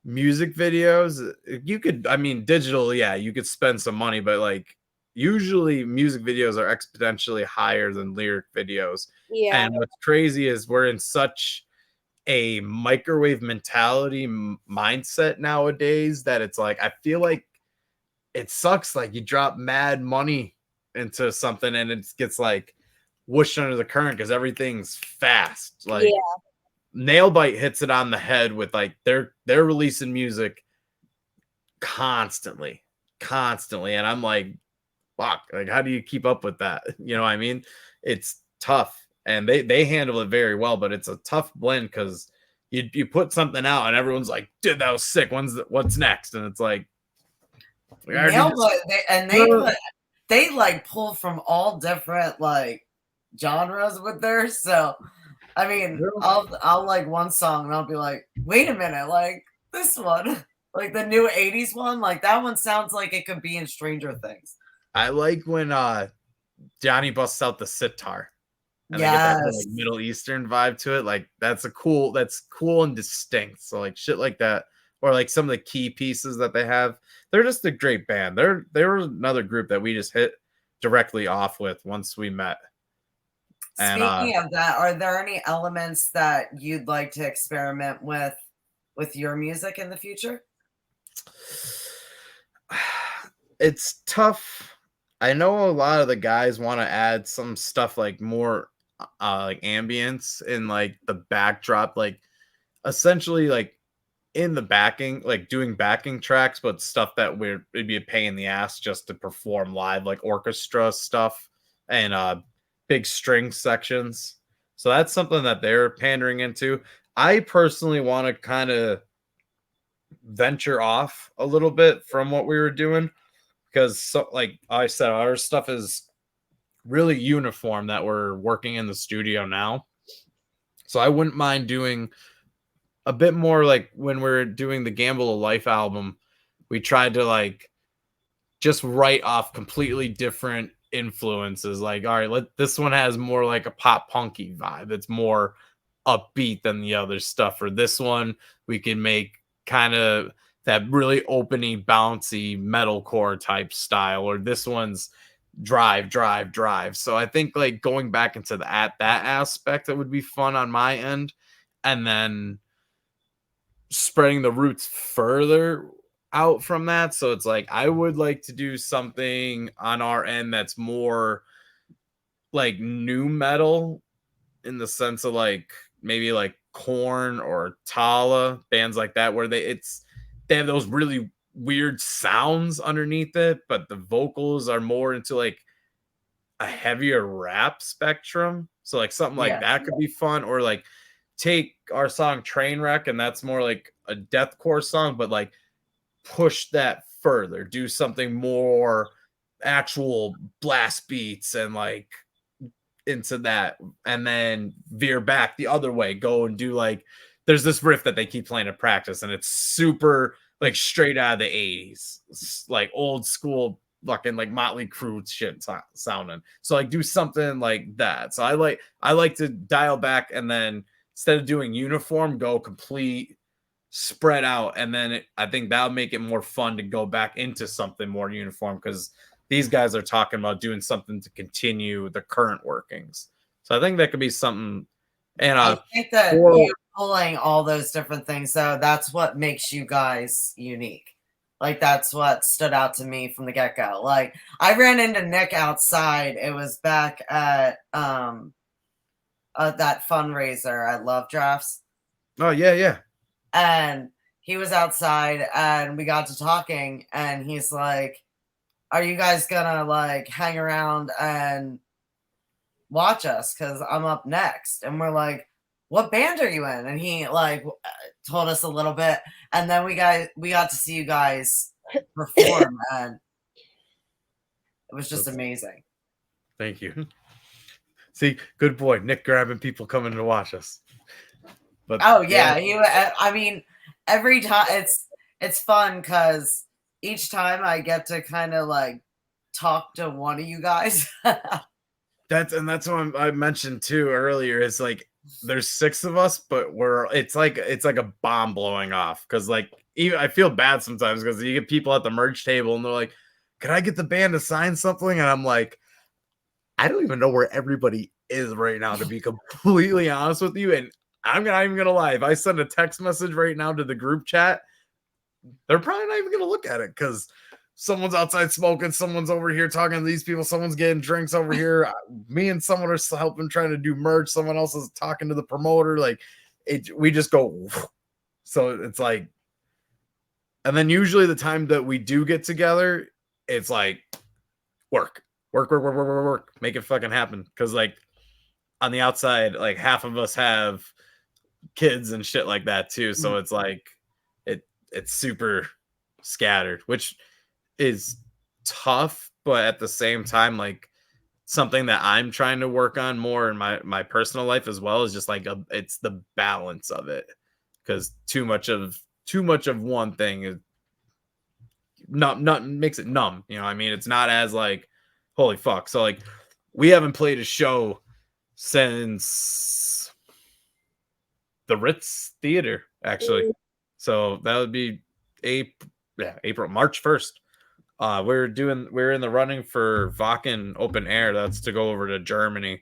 music videos. You could, I mean, digital, yeah, you could spend some money, but like usually music videos are exponentially higher than lyric videos. Yeah. And what's crazy is we're in such a microwave mentality mindset nowadays that it's like I feel like it sucks. Like you drop mad money into something and it gets like whooshed under the current because everything's fast. Like Nailbite hits it on the head with like they're releasing music constantly, and I'm like, fuck, like how do you keep up with that? You know what I mean? It's tough. And they handle it very well, but it's a tough blend because you put something out and everyone's like, dude, that was sick. What's next? And it's like, they like pull from all different like genres with theirs. So I mean, I'll like one song and I'll be like, wait a minute, like this one, like the new 80s one, like that one sounds like it could be in Stranger Things. I like when Johnny busts out the sitar. and they get that whole, Yes. like, Middle Eastern vibe to it. Like that's cool and distinct. So like shit like that, or like some of the key pieces that they have, they're just a great band. They were another group that we just hit directly off with once we met. And Speaking of that, are there any elements that you'd like to experiment with your music in the future? it's tough. I know a lot of the guys want to add some stuff like more like ambience in like the backdrop, like essentially like in the backing, like doing backing tracks, but stuff that it'd be a pain in the ass just to perform live, like orchestra stuff and big string sections. So that's something that they're pandering into. I personally want to kind of venture off a little bit from what we were doing because, so, like I said, our stuff is really uniform that we're working in the studio now. So I wouldn't mind doing a bit more like when we're doing the Gamble of Life album, we tried to like just write off completely different influences. Like, all right, this one has more like a pop punky vibe. It's more upbeat than the other stuff. Or this one we can make kind of that really openy, bouncy metalcore type style. Or this one's drive. So I think like going back into that aspect that would be fun on my end, and then spreading the roots further out from that. So it's like I would like to do something on our end that's more like new metal in the sense of like maybe like Korn or Tala, bands like that, where they have those really weird sounds underneath it, but the vocals are more into like a heavier rap spectrum. So like something like that could be fun. Or like take our song Trainwreck, and that's more like a deathcore song, but like push that further, do something more actual blast beats and like into that, and then veer back the other way, go and do like there's this riff that they keep playing at practice and it's super like straight out of the 80s, like old school fucking like Motley Crue shit sounding. So like do something like that. So I like to dial back, and then instead of doing uniform, go complete spread out, and then I think that'll make it more fun to go back into something more uniform, because these guys are talking about doing something to continue the current workings. So I think that could be something. And I think that you're pulling all those different things, so that's what makes you guys unique. Like that's what stood out to me from the get-go. Like I ran into Nick outside. It was back at that fundraiser at Love Drafts. Oh yeah. And he was outside and we got to talking, and he's like, are you guys gonna like hang around and watch us? Because I'm up next. And we're like, what band are you in? And he like told us a little bit, and then we got to see you guys perform, and it was just amazing. Thank you. See, good boy, Nick grabbing people coming to watch us. But oh yeah, I mean, every time it's fun because each time I get to kind of like talk to one of you guys. That's what I mentioned too earlier. Is like there's 6 of us, but it's like a bomb blowing off, because like even I feel bad sometimes because you get people at the merch table and they're like, "Can I get the band to sign something?" And I'm like, I don't even know where everybody is right now, to be completely honest with you. And I'm not even gonna lie. If I send a text message right now to the group chat, they're probably not even gonna look at it, because someone's outside smoking, someone's over here talking to these people, someone's getting drinks over here. Me and someone are helping trying to do merch. Someone else is talking to the promoter. Like we just go. So it's like, and then usually the time that we do get together, it's like work, make it fucking happen. Because like on the outside, like half of us have kids and shit like that too. So it's like it's super scattered, which is tough, but at the same time, like something that I'm trying to work on more in my personal life as well is just like it's the balance of it, because too much of one thing is not makes it numb. You know what I mean? It's not as like holy fuck. So like we haven't played a show since the Ritz Theater, actually. So that would be March 1st. We're in the running for Wacken Open Air. That's to go over to Germany.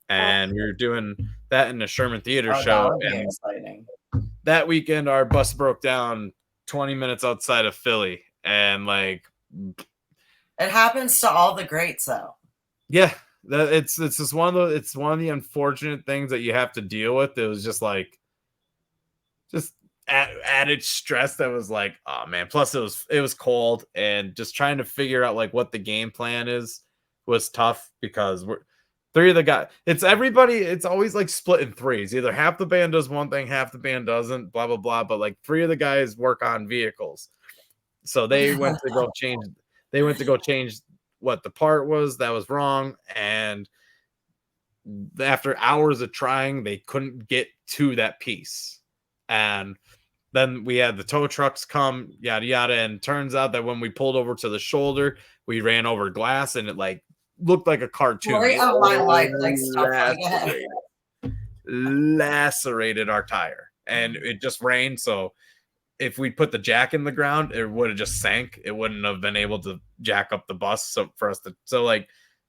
And we were doing that in the Sherman Theater Oh, show. that would be And exciting. that weekend, our bus broke down 20 minutes outside of Philly. And like, it happens to all the greats, though. Yeah, it's just one of the unfortunate things that you have to deal with. It was just like, added stress that was like, oh man. Plus it was cold, and just trying to figure out like what the game plan is was tough because we're three of the guys. It's everybody. It's always like split in threes. Either half the band does one thing, half the band doesn't. Blah blah blah. But like three of the guys work on vehicles, so they went to go change. They went to go change what the part was that was wrong, and after hours of trying, they couldn't get to that piece. And then we had the tow trucks come, yada yada, and turns out that when we pulled over to the shoulder, we ran over glass, and it like looked like a cartoon. Story of my life, like stuff like that. Lacerated our tire, and it just rained. So if we put the jack in the ground, it would have just sank. It wouldn't have been able to jack up the bus. So for us to,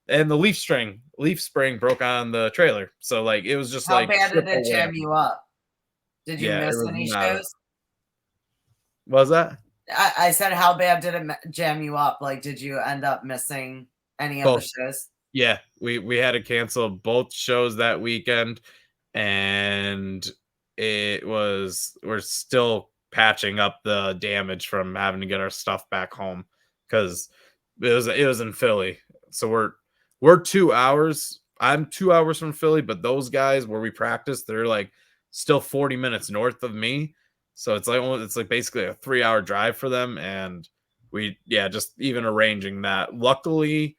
and the leaf spring broke on the trailer. So like it was just how like, bad did it jam you up? Did you miss any shows? What was that? I said, how bad did it jam you up? Like, did you end up missing any of the shows? Yeah, we had to cancel both shows that weekend, and we're still patching up the damage from having to get our stuff back home because it was in Philly. So we're 2 hours. I'm 2 hours from Philly, but those guys where we practice, they're like still 40 minutes north of me. So it's like basically a 3-hour drive for them. And just even arranging that. Luckily,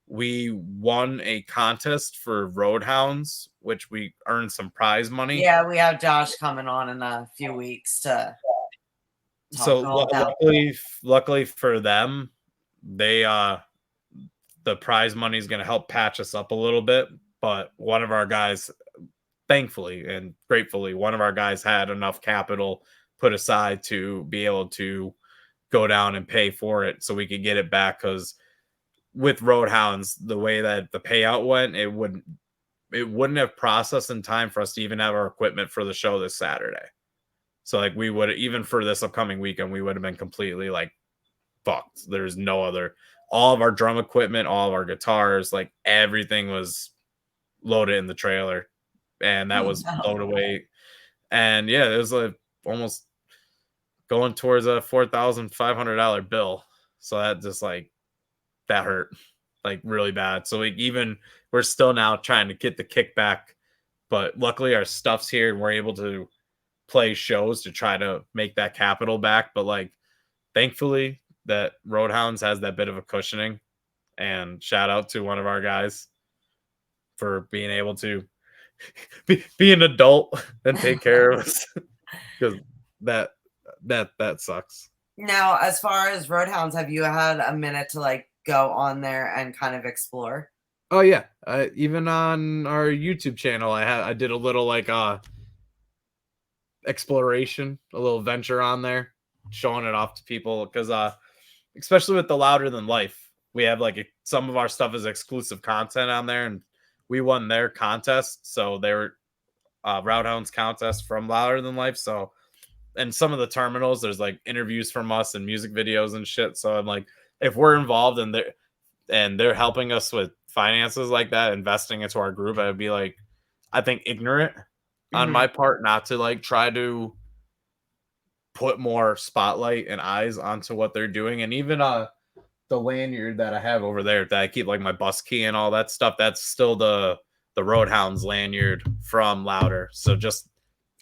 we won a contest for Road Hounds, which we earned some prize money. Yeah, we have Josh coming on in a few weeks to talk luckily for them, they the prize money is going to help patch us up a little bit. But one of our guys, thankfully and gratefully, one of our guys had enough capital put aside to be able to go down and pay for it so we could get it back. Because with Road Hounds, the way that the payout went, it wouldn't have processed in time for us to even have our equipment for the show this Saturday. So like we would, even for this upcoming weekend, we would have been completely like fucked. There's no other, all of our drum equipment, all of our guitars, like everything was loaded in the trailer, and that was loaded away. And yeah, it was almost going towards a $4,500 bill. So that just like, that hurt like really bad. So we're still now trying to get the kickback, but luckily our stuff's here and we're able to play shows to try to make that capital back. But like, thankfully that Road Hounds has that bit of a cushioning, and shout out to one of our guys for being able to be an adult and take care of us, because that sucks. Now, as far as Road Hounds, have you had a minute to like go on there and kind of explore? Oh yeah, even on our YouTube channel, I did a little like exploration, a little venture on there, showing it off to people, because especially with the Louder Than Life, we have like some of our stuff is exclusive content on there, and we won their contest, so they were Road Hounds contest from Louder Than Life. So, and some of the terminals, there's like interviews from us and music videos and shit. So I'm like, if we're involved and they're helping us with finances like that, investing into our group, I'd be like, I think ignorant on my part not to like try to put more spotlight and eyes onto what they're doing. And even the lanyard that I have over there that I keep like my bus key and all that stuff, that's still the Road Hounds lanyard from Louder. So just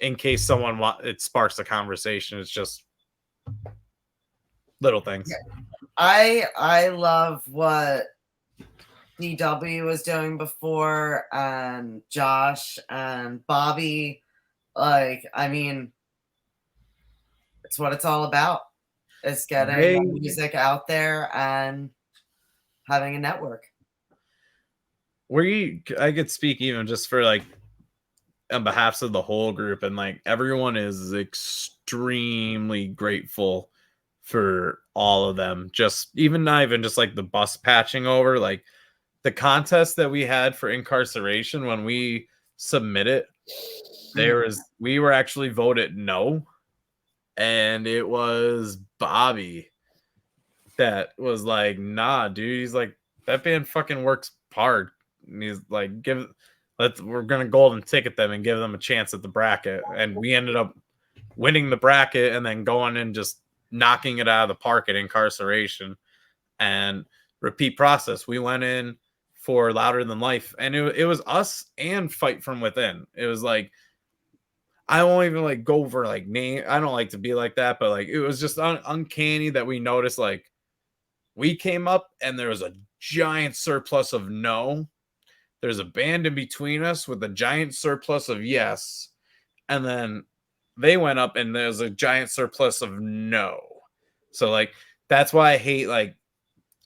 in case someone it sparks a conversation, it's just little things. I love what DW was doing before, and Josh and Bobby. Like, I mean, it's what it's all about. It's getting music out there and having a network. I could speak even just for like on behalf of the whole group, and like everyone is extremely grateful for all of them. Just even not even just like the bus patching over, like the contest that we had for incarceration when we submit it, we were actually voted no, and it was Bobby that was like, nah, dude. He's like, that band fucking works hard. And he's like, we're gonna golden ticket them and give them a chance at the bracket. And we ended up winning the bracket and then going and just knocking it out of the park at incarceration. And repeat process. We went in for Louder Than Life, and it was us and Fight From Within. It was like, I won't even like go over like name. I don't like to be like that, but like it was just uncanny that we noticed like we came up and there was a giant surplus of no. There's a band in between us with a giant surplus of yes. And then they went up and there's a giant surplus of no. So like that's why I hate like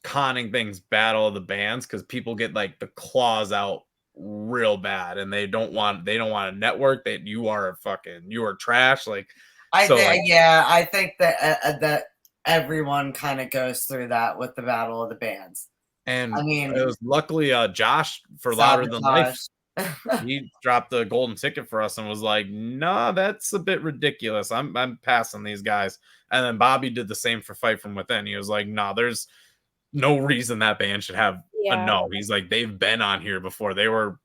conning things battle of the bands, because people get like the claws out real bad and they don't want a network that you are trash. Like I think that everyone kind of goes through that with the battle of the bands. And I mean, it was luckily Josh for Louder Than Life. He dropped the golden ticket for us and was like, "Nah, that's a bit ridiculous. I'm passing these guys." And then Bobby did the same for Fight From Within. He was like, "Nah, there's no reason that band should have a no." He's like, "They've been on here before. They were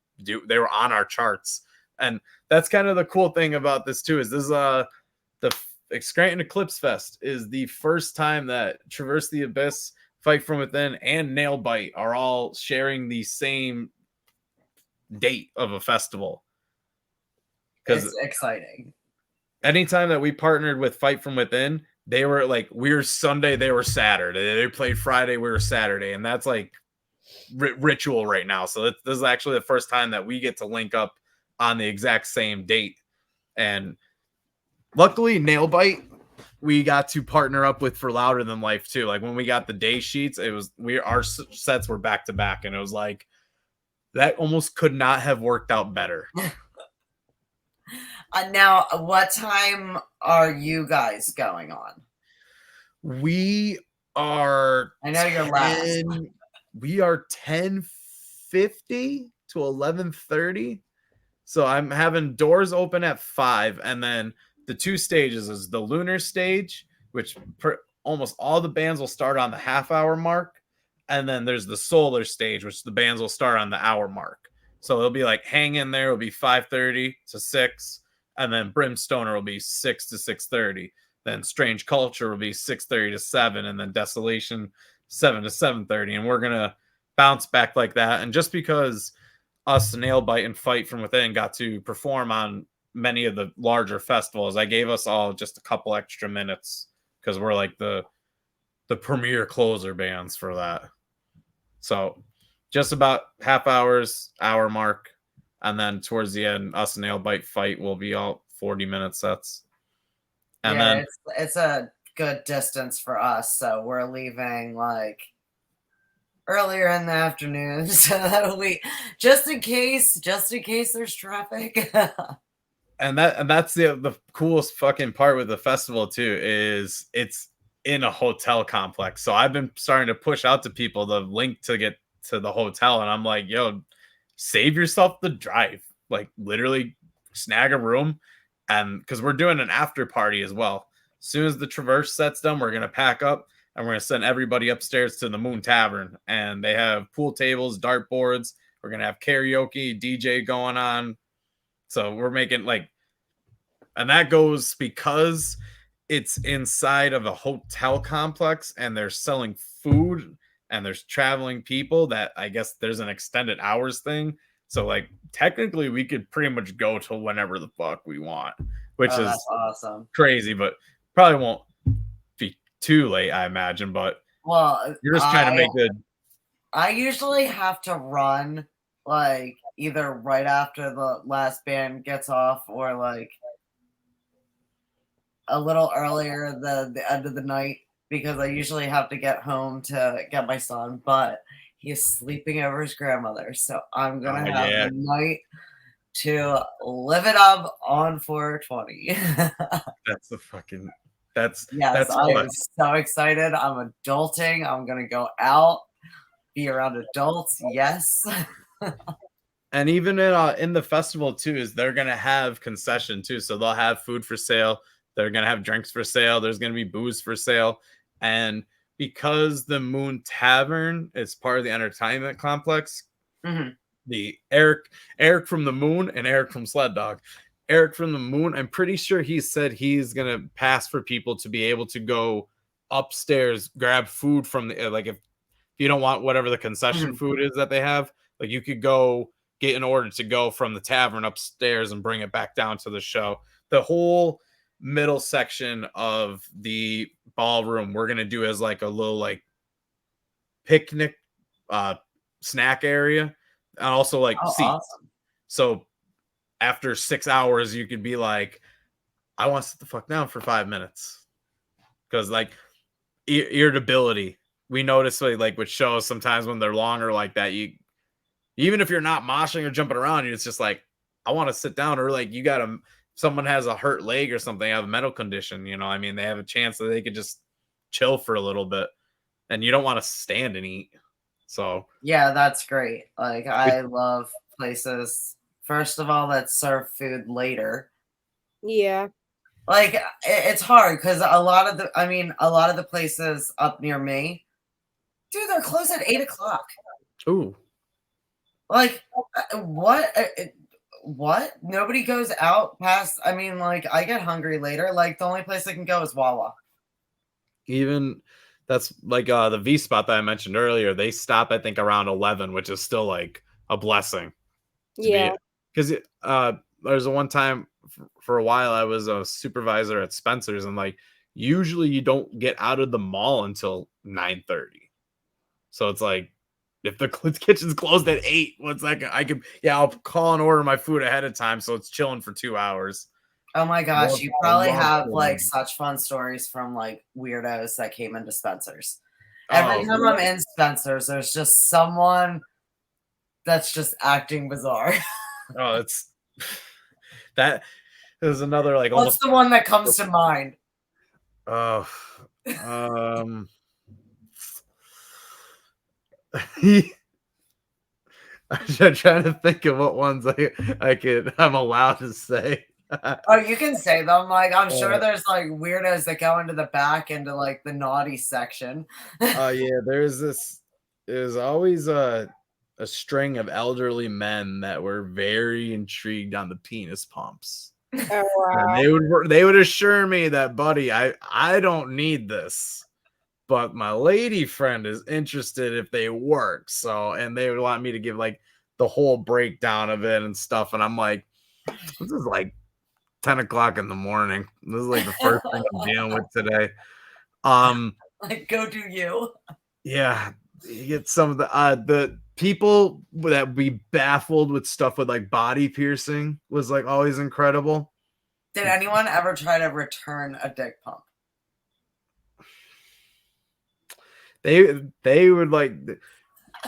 on our charts." And that's kind of the cool thing about this too. Is this the Scranton Eclipse Fest is the first time that Traverse the Abyss, Fight From Within, and Nailbite are all sharing the same date of a festival. It's exciting. Anytime that we partnered with Fight From Within, they were like, we were Sunday, they were Saturday. They played Friday, we were Saturday. And that's like ritual right now. So this is actually the first time that we get to link up on the exact same date. And luckily, Nailbite, we got to partner up with for Louder Than Life too. Like when we got the day sheets, our sets were back to back, and it was like that almost could not have worked out better. Now, what time are you guys going on? We are. I know you're last. We are 10:50 to 11:30. So I'm having doors open at 5, and then the two stages is the lunar stage, which almost all the bands will start on the half-hour mark, and then there's the solar stage, which the bands will start on the hour mark. So it'll be like Hang In There will be 5:30 to 6, and then Brimstoner will be 6 to 6:30. Then Strange Culture will be 6:30 to 7, and then Desolation 7 to 7:30. And we're gonna bounce back like that. And just because us, Nailbite, and Fight From Within got to perform on many of the larger festivals, I gave us all just a couple extra minutes because we're like the premier closer bands for that. So just about half hour mark, and then towards the end, us and Nailbite Fight will be all 40-minute sets. And then it's a good distance for us, so we're leaving like earlier in the afternoon, so that we just in case there's traffic. and that's the coolest fucking part with the festival too, is it's in a hotel complex. So I've been starting to push out to people the link to get to the hotel, and I'm like, yo, save yourself the drive. Like literally snag a room, and because we're doing an after party as well. As soon as the Traverse set's done, we're gonna pack up and we're gonna send everybody upstairs to the Moon Tavern, and they have pool tables, dart boards. We're gonna have karaoke, DJ going on. So we're making like, and that goes because it's inside of a hotel complex and they're selling food and there's traveling people, that I guess there's an extended hours thing. So like technically we could pretty much go till whenever the fuck we want, which is awesome, crazy, but probably won't be too late, I imagine. But well, you're just trying to make good. I usually have to run like either right after the last band gets off or like a little earlier the end of the night, because I usually have to get home to get my son. But he is sleeping over his grandmother. So I'm gonna Oh have yeah, the night to live it up on 420. that's the fucking that's Yes, that's I am fun. so excited. I'm adulting. I'm gonna go out, be around adults. Yes. And even in the festival too, is they're gonna have concession too. So they'll have food for sale. They're gonna have drinks for sale. There's gonna be booze for sale. And because the Moon Tavern is part of the entertainment complex, Mhm. the Eric from the Moon and Eric from Sled Dog. Eric from the Moon, I'm pretty sure he said he's gonna pass for people to be able to go upstairs, grab food from the like if you don't want whatever the concession Mhm. food is that they have, like you could go get an order to go from the tavern upstairs and bring it back down to the show. The whole middle section of the ballroom we're gonna do as like a little like picnic uh snack area and also like Oh, seats. awesome. So after 6 hours, you could be like, I want to sit the fuck down for 5 minutes. Because like irritability, we notice like with shows sometimes when they're longer like that, you even if you're not moshing or jumping around, it's just like, I want to sit down, or like you got to someone has a hurt leg or something, have a medical condition, I mean, they have a chance that they could just chill for a little bit and you don't want to stand and eat. So Yeah, that's great. Like, we, I love places, first of all, that serve food later. Yeah. Like, it's hard because a lot of the places up near me, dude, they're closed at 8 o'clock. ooh, Like, what? What? Nobody goes out past. I mean, like, I get hungry later. Like, the only place I can go is Wawa. even that's like the V spot that I mentioned earlier, they stop I think around 11, which is still like a blessing to be, Yeah. because there's a one time for a while I was a supervisor at Spencer's, and like usually you don't get out of the mall until 9:30. So it's like if the kitchen's closed at 8, what's that I could, yeah, I'll call and order my food ahead of time so it's chilling for 2 hours. Oh my gosh, you I probably love have like chilling. such fun stories from like weirdos that came into Spencer's. Every Oh time I'm in Spencer's, there's just someone that's just acting bizarre. oh, it's that is another like What's almost the one that comes to mind? oh um I'm trying to think of what ones I'm allowed to say. Oh, you can say them. Like, I'm sure Uh, there's like weirdos that go into the back into like the naughty section. yeah, there's always a string of elderly men that were very intrigued on the penis pumps. Oh And wow. they would assure me that, buddy, I don't need this, but my lady friend is interested if they work. So, and they would want me to give like the whole breakdown of it and stuff. And I'm like, this is like 10 o'clock in the morning. This is like the first thing I'm dealing with today. Um, Like, go do you. yeah, you get some of the people that be baffled with stuff with like body piercing was like always incredible. Did anyone ever try to return a dick pump? They would like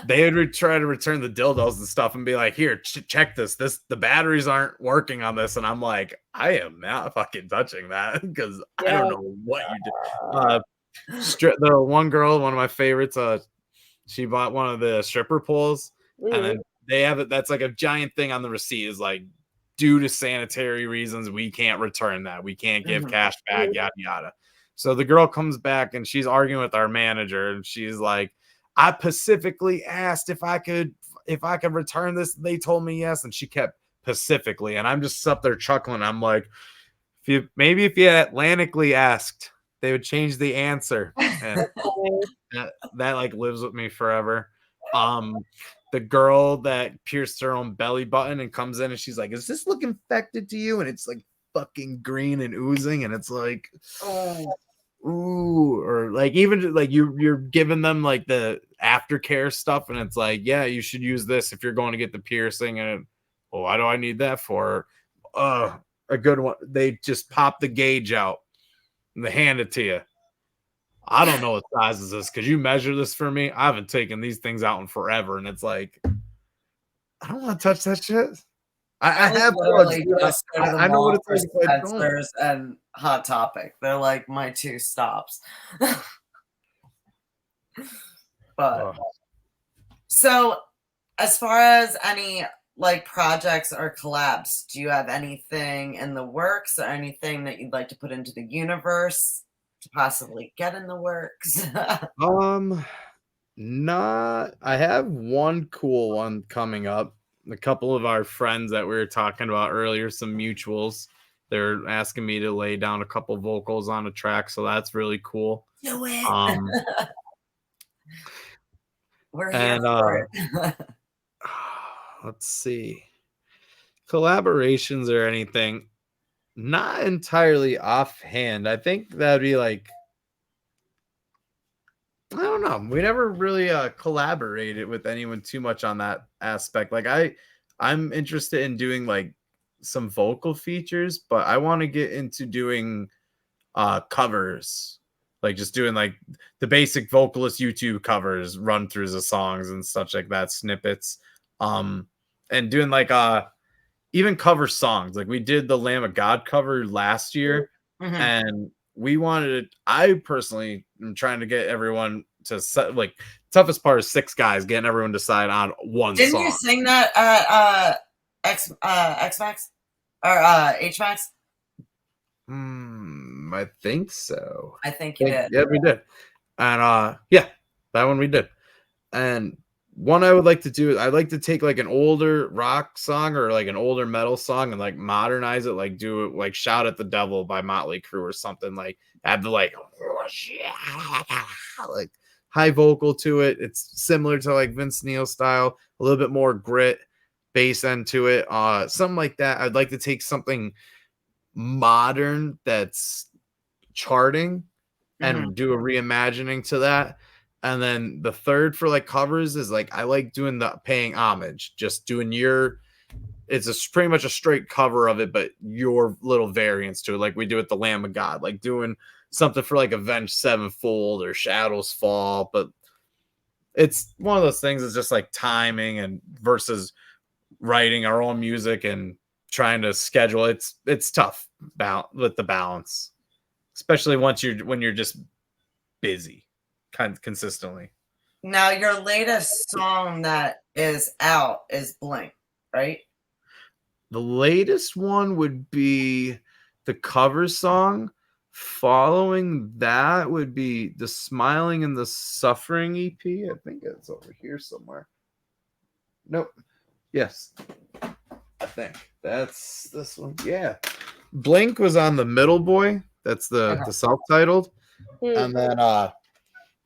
they would try to return the dildos and stuff and be like, here, check this. The batteries aren't working on this. And I'm like, I am not fucking touching that because I Yeah. don't know what you did. The one girl, one of my favorites, she bought one of the stripper poles, and Mhm. then they have it. That's like a giant thing on the receipt is like, due to sanitary reasons, we can't return that. We can't give Mhm. cash back, Mhm. yada yada. So the girl comes back and she's arguing with our manager, and she's like, I specifically asked if I could return this. They told me yes, and she kept specifically, and I'm just up there chuckling. I'm like, if you Atlantically asked, they would change the answer, and that like lives with me forever. Um, the girl that pierced her own belly button and comes in and she's like, "Is this look infected to you?" And it's like fucking green and oozing, and it's like, Oh, ooh, or like even like you're giving them like the aftercare stuff, and it's like, yeah, you should use this if you're going to get the piercing. And well, why do I need that for? A good one. They just pop the gauge out and they hand it to you. I don't know what size is this. Could you measure this for me? I haven't taken these things out in forever. And it's like, I don't want to touch that shit. I have literally plugs, just go to the I know what mall it's for like if I don't. Spencer's and Hot Topic. They're like my two stops. But Oh. so as far as any like projects or collabs, do you have anything in the works or anything that you'd like to put into the universe to possibly get in the works? Not. I have one cool one coming up. A couple of our friends that we were talking about earlier, some mutuals, they're asking me to lay down a couple vocals on a track, so that's really cool. Do it. We're here And for it. let's see, collaborations or anything. Not entirely offhand. I think that'd be like, I don't know. We never really collaborated with anyone too much on that aspect. Like I'm interested in doing like some vocal features, but I want to get into doing covers. Like just doing like the basic vocalist YouTube covers, run throughs of songs and such like that, snippets. And doing like even cover songs. Like we did the Lamb of God cover last year, and we wanted. I personally am trying to get everyone to set, like, toughest part is 6 guys getting everyone to decide on one Didn't song. you sing that at X Max or H Max? I think so. I think you did. Yeah, we did. And yeah, that one we did. And one I would like to do is I'd like to take like an older rock song or like an older metal song and like modernize it, like do it like Shout at the Devil by Motley Crue or something, like add the like high vocal to it. It's similar to like Vince Neil style, a little bit more grit, bass end to it. Something like that. I'd like to take something modern that's charting and do a reimagining to that. And then the third for like covers is like I like doing the paying homage, just doing it's pretty much a straight cover of it, but your little variants to it, like we do with the Lamb of God, like doing something for like Avenged Sevenfold or Shadows Fall. But it's one of those things. It's just like timing and versus writing our own music and trying to schedule. It's tough with the balance, especially when you're just busy kind of consistently. Now, your latest song that is out is Blink, right? The latest one would be the cover song. Following that would be the Smiling and the Suffering EP. I think it's over here somewhere. Nope. Yes. I think that's this one. Yeah. Blink was on the Middle Boy. That's the self-titled. And then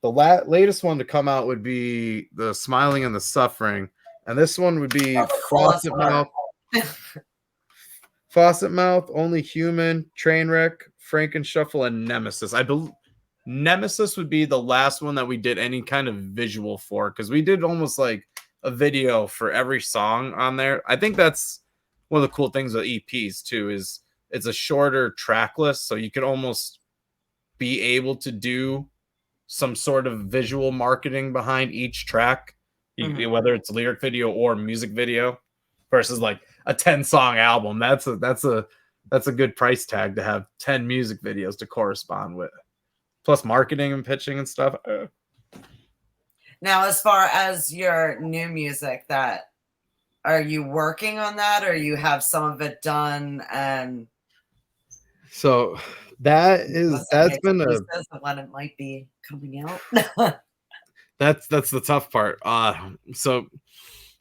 the latest one to come out would be the Smiling and the Suffering. And this one would be Faucet Mouth. Faucet Mouth, Only Human, Trainwreck, Frankenshuffle, and Nemesis. I believe Nemesis would be the last one that we did any kind of visual for, because we did almost like a video for every song on there. I think that's one of the cool things with EPs too, is it's a shorter track list, so you could almost be able to do some sort of visual marketing behind each track, whether it's lyric video or music video, versus like a 10-song album. That's a good price tag to have 10 music videos to correspond with, plus marketing and pitching and stuff. Now, as far as your new music, that are you working on that, or you have some of it done? And so that's been when it might be coming out. that's the tough part. So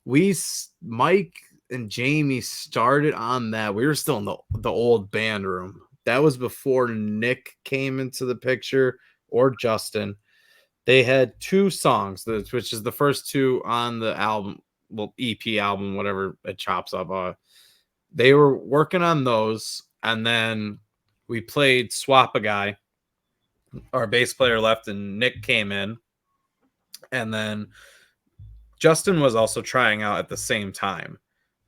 Mike and Jamie started on that. We were still in the old band room. That was before Nick came into the picture or Justin. They had 2 songs, which is the first 2 on the album, well, EP album, whatever it chops up. They were working on those, and then we played Swap a Guy. Our bass player left, and Nick came in, and then Justin was also trying out at the same time.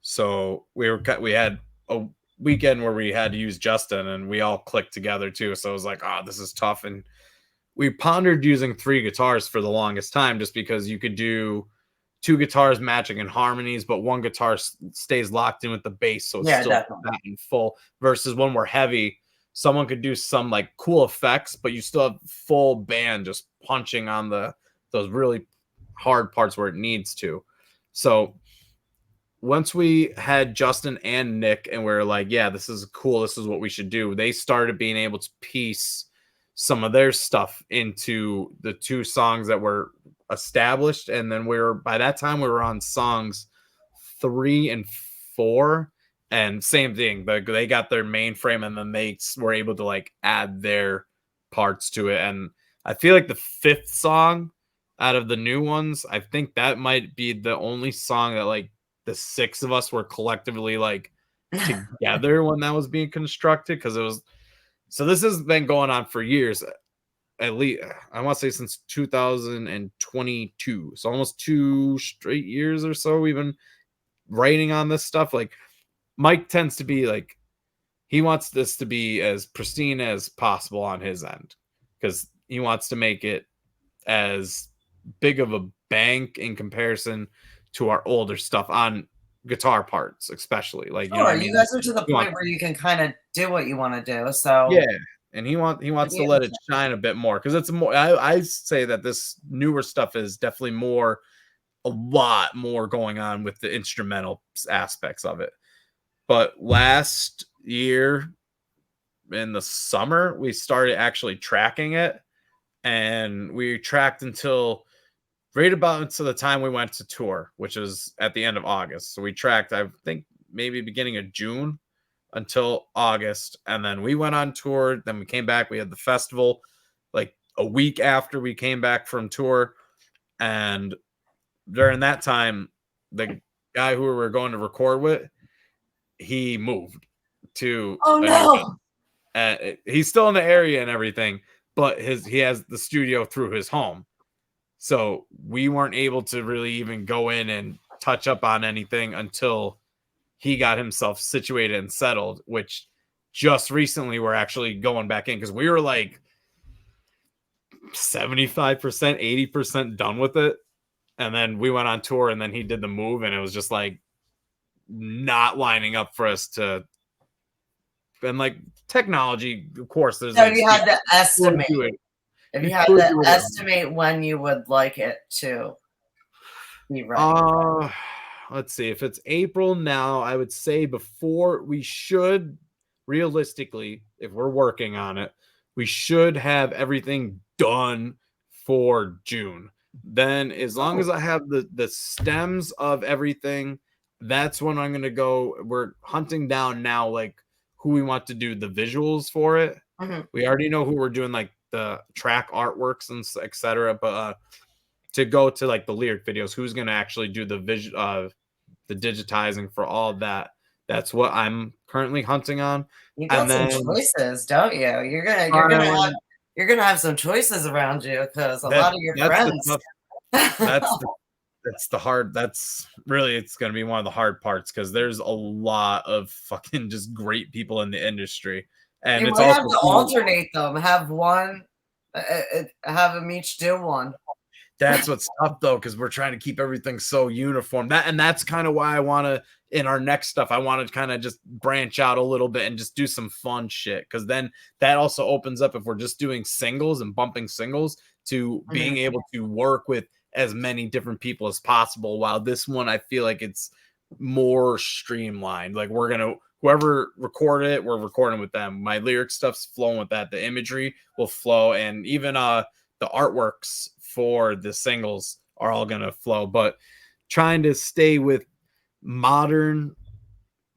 So we had a weekend where we had to use Justin, and we all clicked together too. So it was like, this is tough. And we pondered using 3 guitars for the longest time, just because you could do 2 guitars matching in harmonies, but 1 guitar stays locked in with the bass, so it's still fat and full. Versus when we're heavy, someone could do some like cool effects, but you still have full band just punching on those really hard parts where it needs to. So once we had Justin and Nick and we are like, yeah, this is cool, this is what we should do, they started being able to piece some of their stuff into the 2 songs that were established. And then by that time we were on songs 3 and 4, and same thing, they got their mainframe and then they were able to like add their parts to it. And I feel like the 5th song out of the new ones, I think that might be the only song that like the 6 of us were collectively like together when that was being constructed, because it was, so this has been going on for years, at least I want to say since 2022, so almost 2 straight years or so we've been writing on this stuff. Like Mike tends to be like, he wants this to be as pristine as possible on his end, because he wants to make it as big of a bank in comparison to our older stuff on guitar parts, especially. Like, you know what I mean? You guys are to the point where you can kind of do what you want to do. So yeah, and he wants to let it shine a bit more, because it's more. I say that this newer stuff is definitely a lot more going on with the instrumental aspects of it. But last year in the summer, we started actually tracking it, and we tracked until right about until the time we went to tour, which is at the end of August. So we tracked, I think, maybe beginning of June until August. And then we went on tour. Then we came back. We had the festival like a week after we came back from tour. And during that time, the guy who we were going to record with, he moved to he's still in the area and everything, but he has the studio through his home. So we weren't able to really even go in and touch up on anything until he got himself situated and settled, which just recently we're actually going back in, because we were like 75%, 80% done with it. And then we went on tour and then he did the move, and it was just like not lining up for us to. And like technology, of course, there's. So you had to estimate. If you had to estimate when you would like it to be ready. Let's see. If it's April now, I would say before we should, realistically, if we're working on it, we should have everything done for June. Then as long as I have the stems of everything, that's when I'm going to go. We're hunting down now, like who we want to do the visuals for it. Mm-hmm. We already know who we're doing, like the track artworks and etc. But to go to like the lyric videos, who's going to actually do the the digitizing for all of that? That's what I'm currently hunting on. You got some choices, don't you? You're gonna have some choices around you, because a lot of your friends. That's the hard. That's really, it's going to be one of the hard parts, because there's a lot of fucking just great people in the industry. And you it's might also have to alternate them. Have one, have them each do one. That's what's tough though, because we're trying to keep everything so uniform. That's kind of why I want to, in our next stuff, I want to kind of just branch out a little bit and just do some fun shit. Because then that also opens up, if we're just doing singles and bumping singles, to being able to work with as many different people as possible. While this one, I feel like it's more streamlined. Like whoever recorded it, we're recording with them. My lyric stuff's flowing with that. The imagery will flow, and even the artworks for the singles are all gonna flow. But trying to stay with modern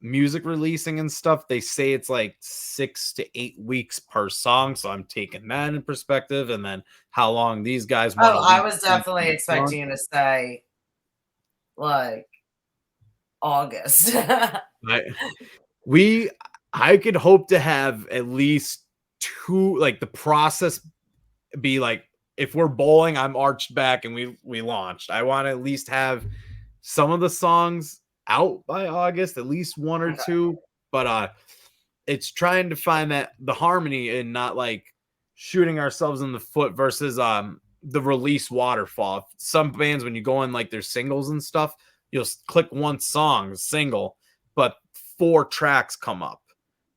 music releasing and stuff, they say it's like 6 to 8 weeks per song. So I'm taking that in perspective, and then how long these guys want. I was definitely expecting you to say like August. I could hope to have at least 2, like the process be like, if we're bowling, I'm arched back and we launched. I want to at least have some of the songs out by August, at least 1 or 2. But it's trying to find that the harmony and not like shooting ourselves in the foot versus the release waterfall. Some bands, when you go in like their singles and stuff, you'll click one song, single, but 4 tracks come up.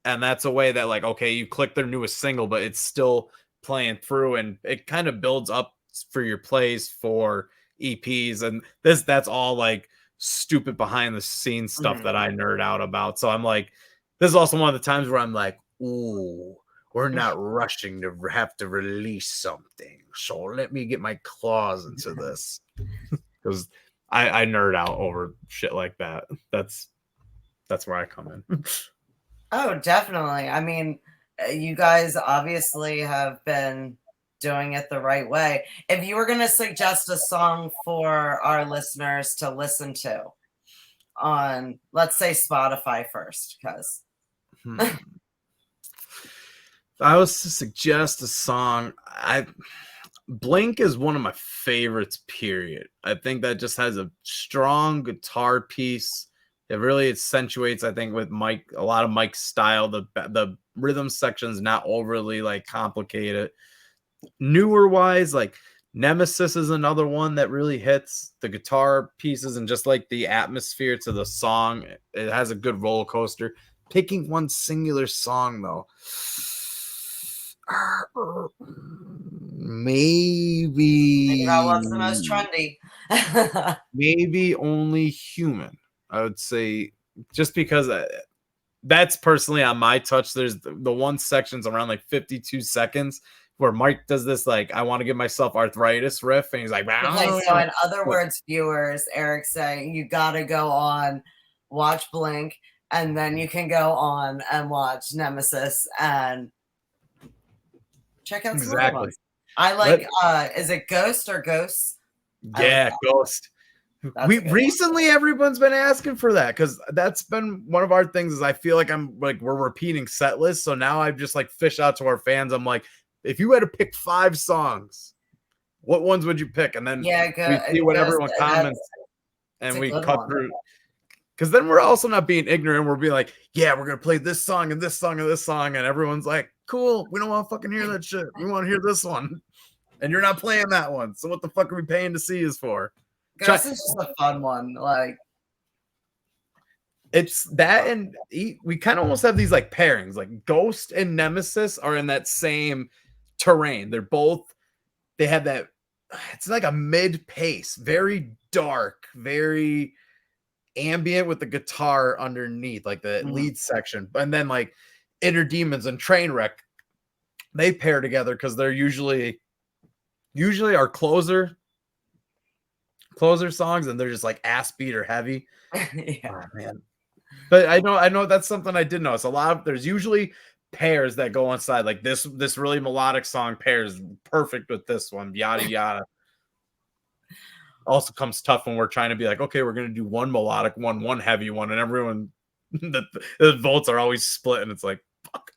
And that's a way that, like, okay, you click their newest single, but it's still playing through, and it kind of builds up for your plays for EPs. And that's all like stupid behind the scenes stuff that I nerd out about. So I'm like, this is also one of the times where I'm like, ooh, we're not rushing to have to release something. So let me get my claws into this. Because I nerd out over shit like that. That's where I come in. Oh, definitely. I mean, you guys obviously have been doing it the right way. If you were going to suggest a song for our listeners to listen to on, let's say, Spotify first, because If I was to suggest a song, Blink is one of my favorites, period. I think that just has a strong guitar piece. It really accentuates, I think, with Mike, a lot of Mike's style. The rhythm section's not overly like complicated. Newer wise, like Nemesis is another one that really hits the guitar pieces and just like the atmosphere to the song. It has a good roller coaster. Picking one singular song though, maybe what's the most trendy? maybe Only Human. I would say, just because that's personally on my touch. There's the one section's around like 52 seconds where Mike does this like, I want to give myself arthritis riff, and he's like, Okay, so in other words, viewers, Eric's saying you got to go on, watch Blink, and then you can go on and watch Nemesis and check out some other ones. I like, is it Ghost or Ghosts? Yeah, Ghost. Recently everyone's been asking for that, because that's been one of our things. Is I feel like we're repeating set lists, so now I just like fish out to our fans. I'm like, if you had to pick 5 songs, what ones would you pick? And then we see what everyone comments, and we cut through. Because then we're also not being ignorant. We're being like, yeah, we're gonna play this song and this song and this song, and everyone's like, cool, we don't want to fucking hear that shit. We want to hear this one, and you're not playing that one. So what the fuck are we paying to see is for? Ghost is just a fun one. Like, it's that, and we kind of almost have these like pairings. Like Ghost and Nemesis are in that same terrain. They have that. It's like a mid pace, very dark, very ambient with the guitar underneath, like the lead section. And then like Inner Demons and Trainwreck, they pair together because they're usually our closer songs, and they're just like ass beat or heavy. Yeah. Oh, man. But I know that's something I did notice. There's usually pairs that go on side, like this really melodic song pairs perfect with this one, yada yada. Also comes tough when we're trying to be like, okay, we're gonna do one melodic one heavy one, and everyone the votes are always split, and it's like, fuck.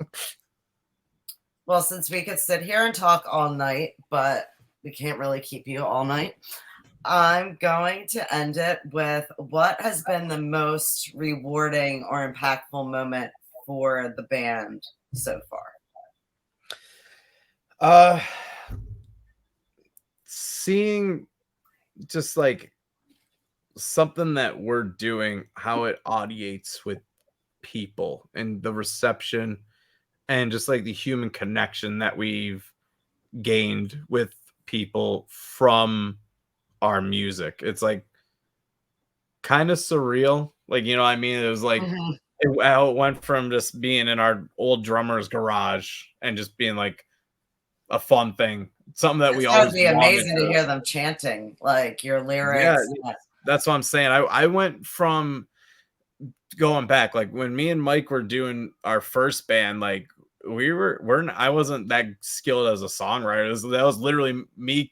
Well, since we could sit here and talk all night, but we can't really keep you all night, I'm going to end it with what has been the most rewarding or impactful moment for the band so far. Seeing just like something that we're doing, how it audiates with people and the reception and just like the human connection that we've gained with people from our music. It's like kind of surreal. Like, you know what I mean? It was like, it went from just being in our old drummer's garage and just being like a fun thing. Something that we always wanted. It would be amazing to hear them chanting like your lyrics. Yeah, that's what I'm saying. I went from going back, like when me and Mike were doing our first band, like I wasn't that skilled as a songwriter. That was literally me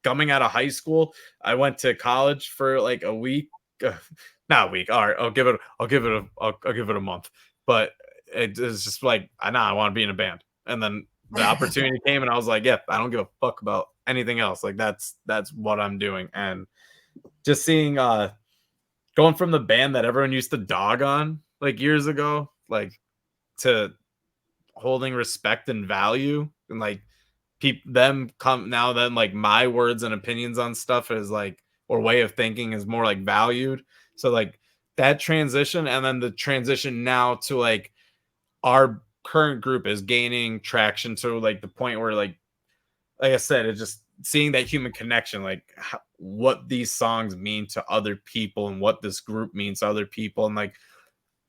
coming out of high school. I went to college for like a week, not a week. All right, I'll give it a month. But it's just like, I want to be in a band. And then the opportunity came, and I was like, yeah, I don't give a fuck about anything else. Like that's what I'm doing. And just seeing going from the band that everyone used to dog on like years ago, like to holding respect and value, and like them come now, then like my words and opinions on stuff is like, or way of thinking is more like valued. So like that transition, and then the transition now to like our current group is gaining traction to like the point where like I said, it's just seeing that human connection, like what these songs mean to other people and what this group means to other people. And like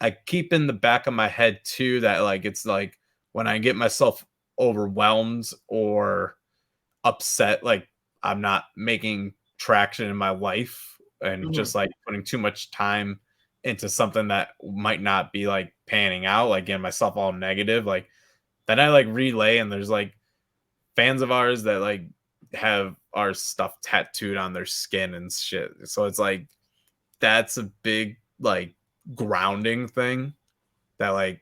I keep in the back of my head too that like it's like when I get myself overwhelmed or upset, like I'm not making traction in my life and Mhm. just like putting too much time into something that might not be like panning out, like getting myself all negative, like then I like relay, and there's like fans of ours that like have our stuff tattooed on their skin and shit. So it's like that's a big like grounding thing that like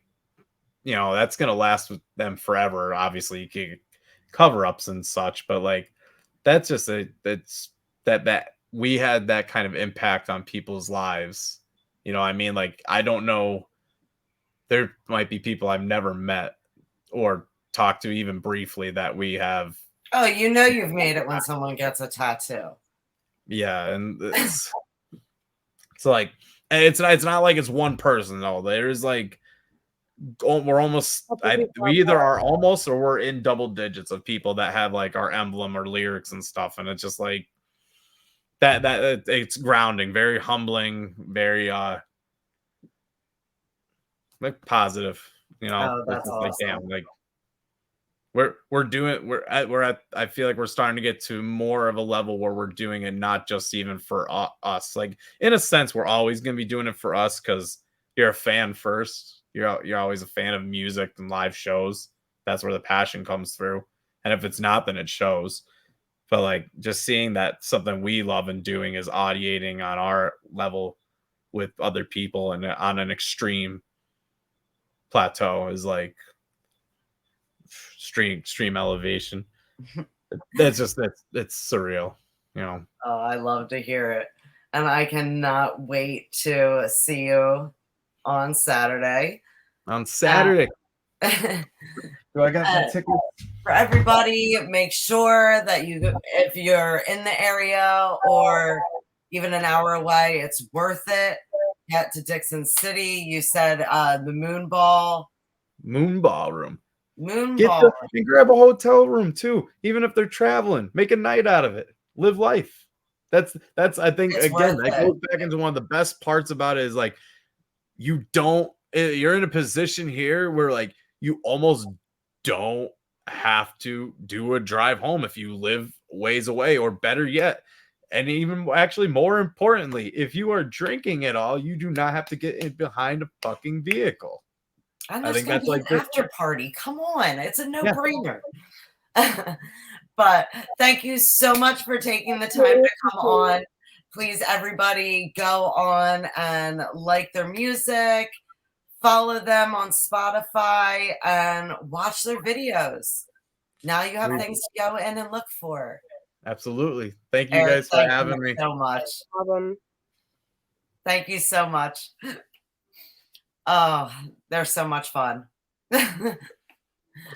that's gonna last with them forever. Obviously, you can cover ups and such, but like that's just that's that we had that kind of impact on people's lives. I mean, like I don't know, there might be people I've never met or talked to even briefly that we have. Oh, you've made it when someone gets a tattoo. Yeah, and it's like it's not like it's one person though. There's like we're almost we either are almost or we're in double digits of people that have like our emblem or lyrics and stuff, and it's just like that it's grounding, very humbling, very like positive. Oh, It's that's just like awesome. damn, like we're at I feel like we're starting to get to more of a level where we're doing it not just even for us. Like in a sense, we're always going to be doing it for us because you're a fan first. You're always a fan of music and live shows. That's where the passion comes through. And if it's not, then it shows. But like just seeing that something we love and doing is audiating on our level with other people and on an extreme plateau is like stream elevation. It's surreal. Oh, I love to hear it. And I cannot wait to see you on Saturday. On Saturday. Do I got my ticket? For everybody, make sure that if you're in the area or even an hour away, it's worth it. Get to Dixon City. You said the Moon Ballroom. And grab a hotel room too, even if they're traveling. Make a night out of it. Live life. That's I think It's again worth that it. goes back into one of the best parts about it is like you're in a position here where like you almost don't have to do a drive home if you live ways away, or better yet, and even actually more importantly, if you are drinking at all, you do not have to get in behind a fucking vehicle. And I there's think going that's to be like an after party. Come on. It's a no-brainer. Yeah. But thank you so much for taking the time to come on. Please, everybody, go on and like their music, follow them on Spotify, and watch their videos. Now you have things to go in and look for. Absolutely. Thank you Eric, guys for having me. So much. Problem. Thank you so much. Oh, they're so much fun. I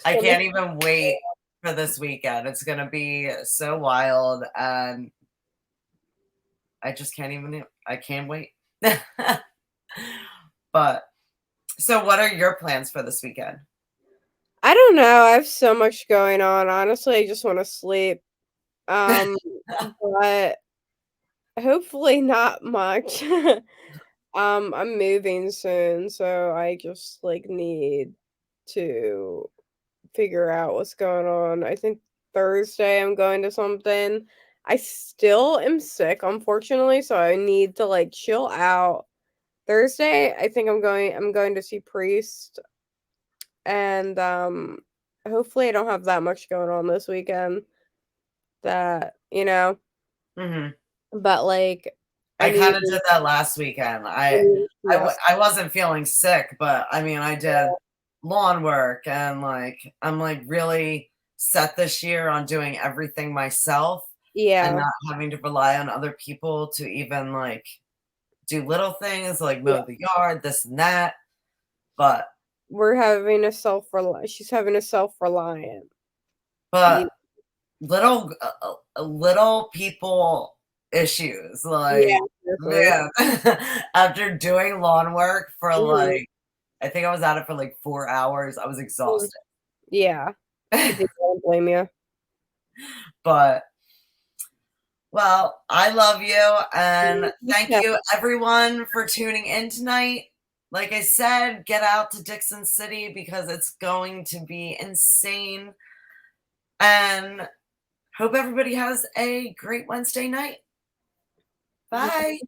can't even wait for this weekend. It's going to be so wild, and I just I can't wait. But so what are your plans for this weekend? I don't know. I have so much going on. Honestly, I just want to sleep. But hopefully not much. I'm moving soon, so I just like need to figure out what's going on. I think Thursday I'm going to something. I still am sick, unfortunately, so I need to like chill out. Thursday, I think I'm going to see Priest, and hopefully I don't have that much going on this weekend that, Mm-hmm. but like I kind of did that last weekend. I wasn't feeling sick, but I mean, I did lawn work, and like I'm like really set this year on doing everything myself. Yeah. And not having to rely on other people to even like do little things like mow the yard, this and that. But we're having a she's having a self-reliant. But little people issues, like, Yeah, man, after doing lawn work for Mhm. like, I think I was at it for like 4 hours. I was exhausted. Yeah. I don't blame you. But well, I love you, and You thank too. you everyone for tuning in tonight. Like I said, get out to Dixon City because it's going to be insane. And hope everybody has a great Wednesday night. Bye.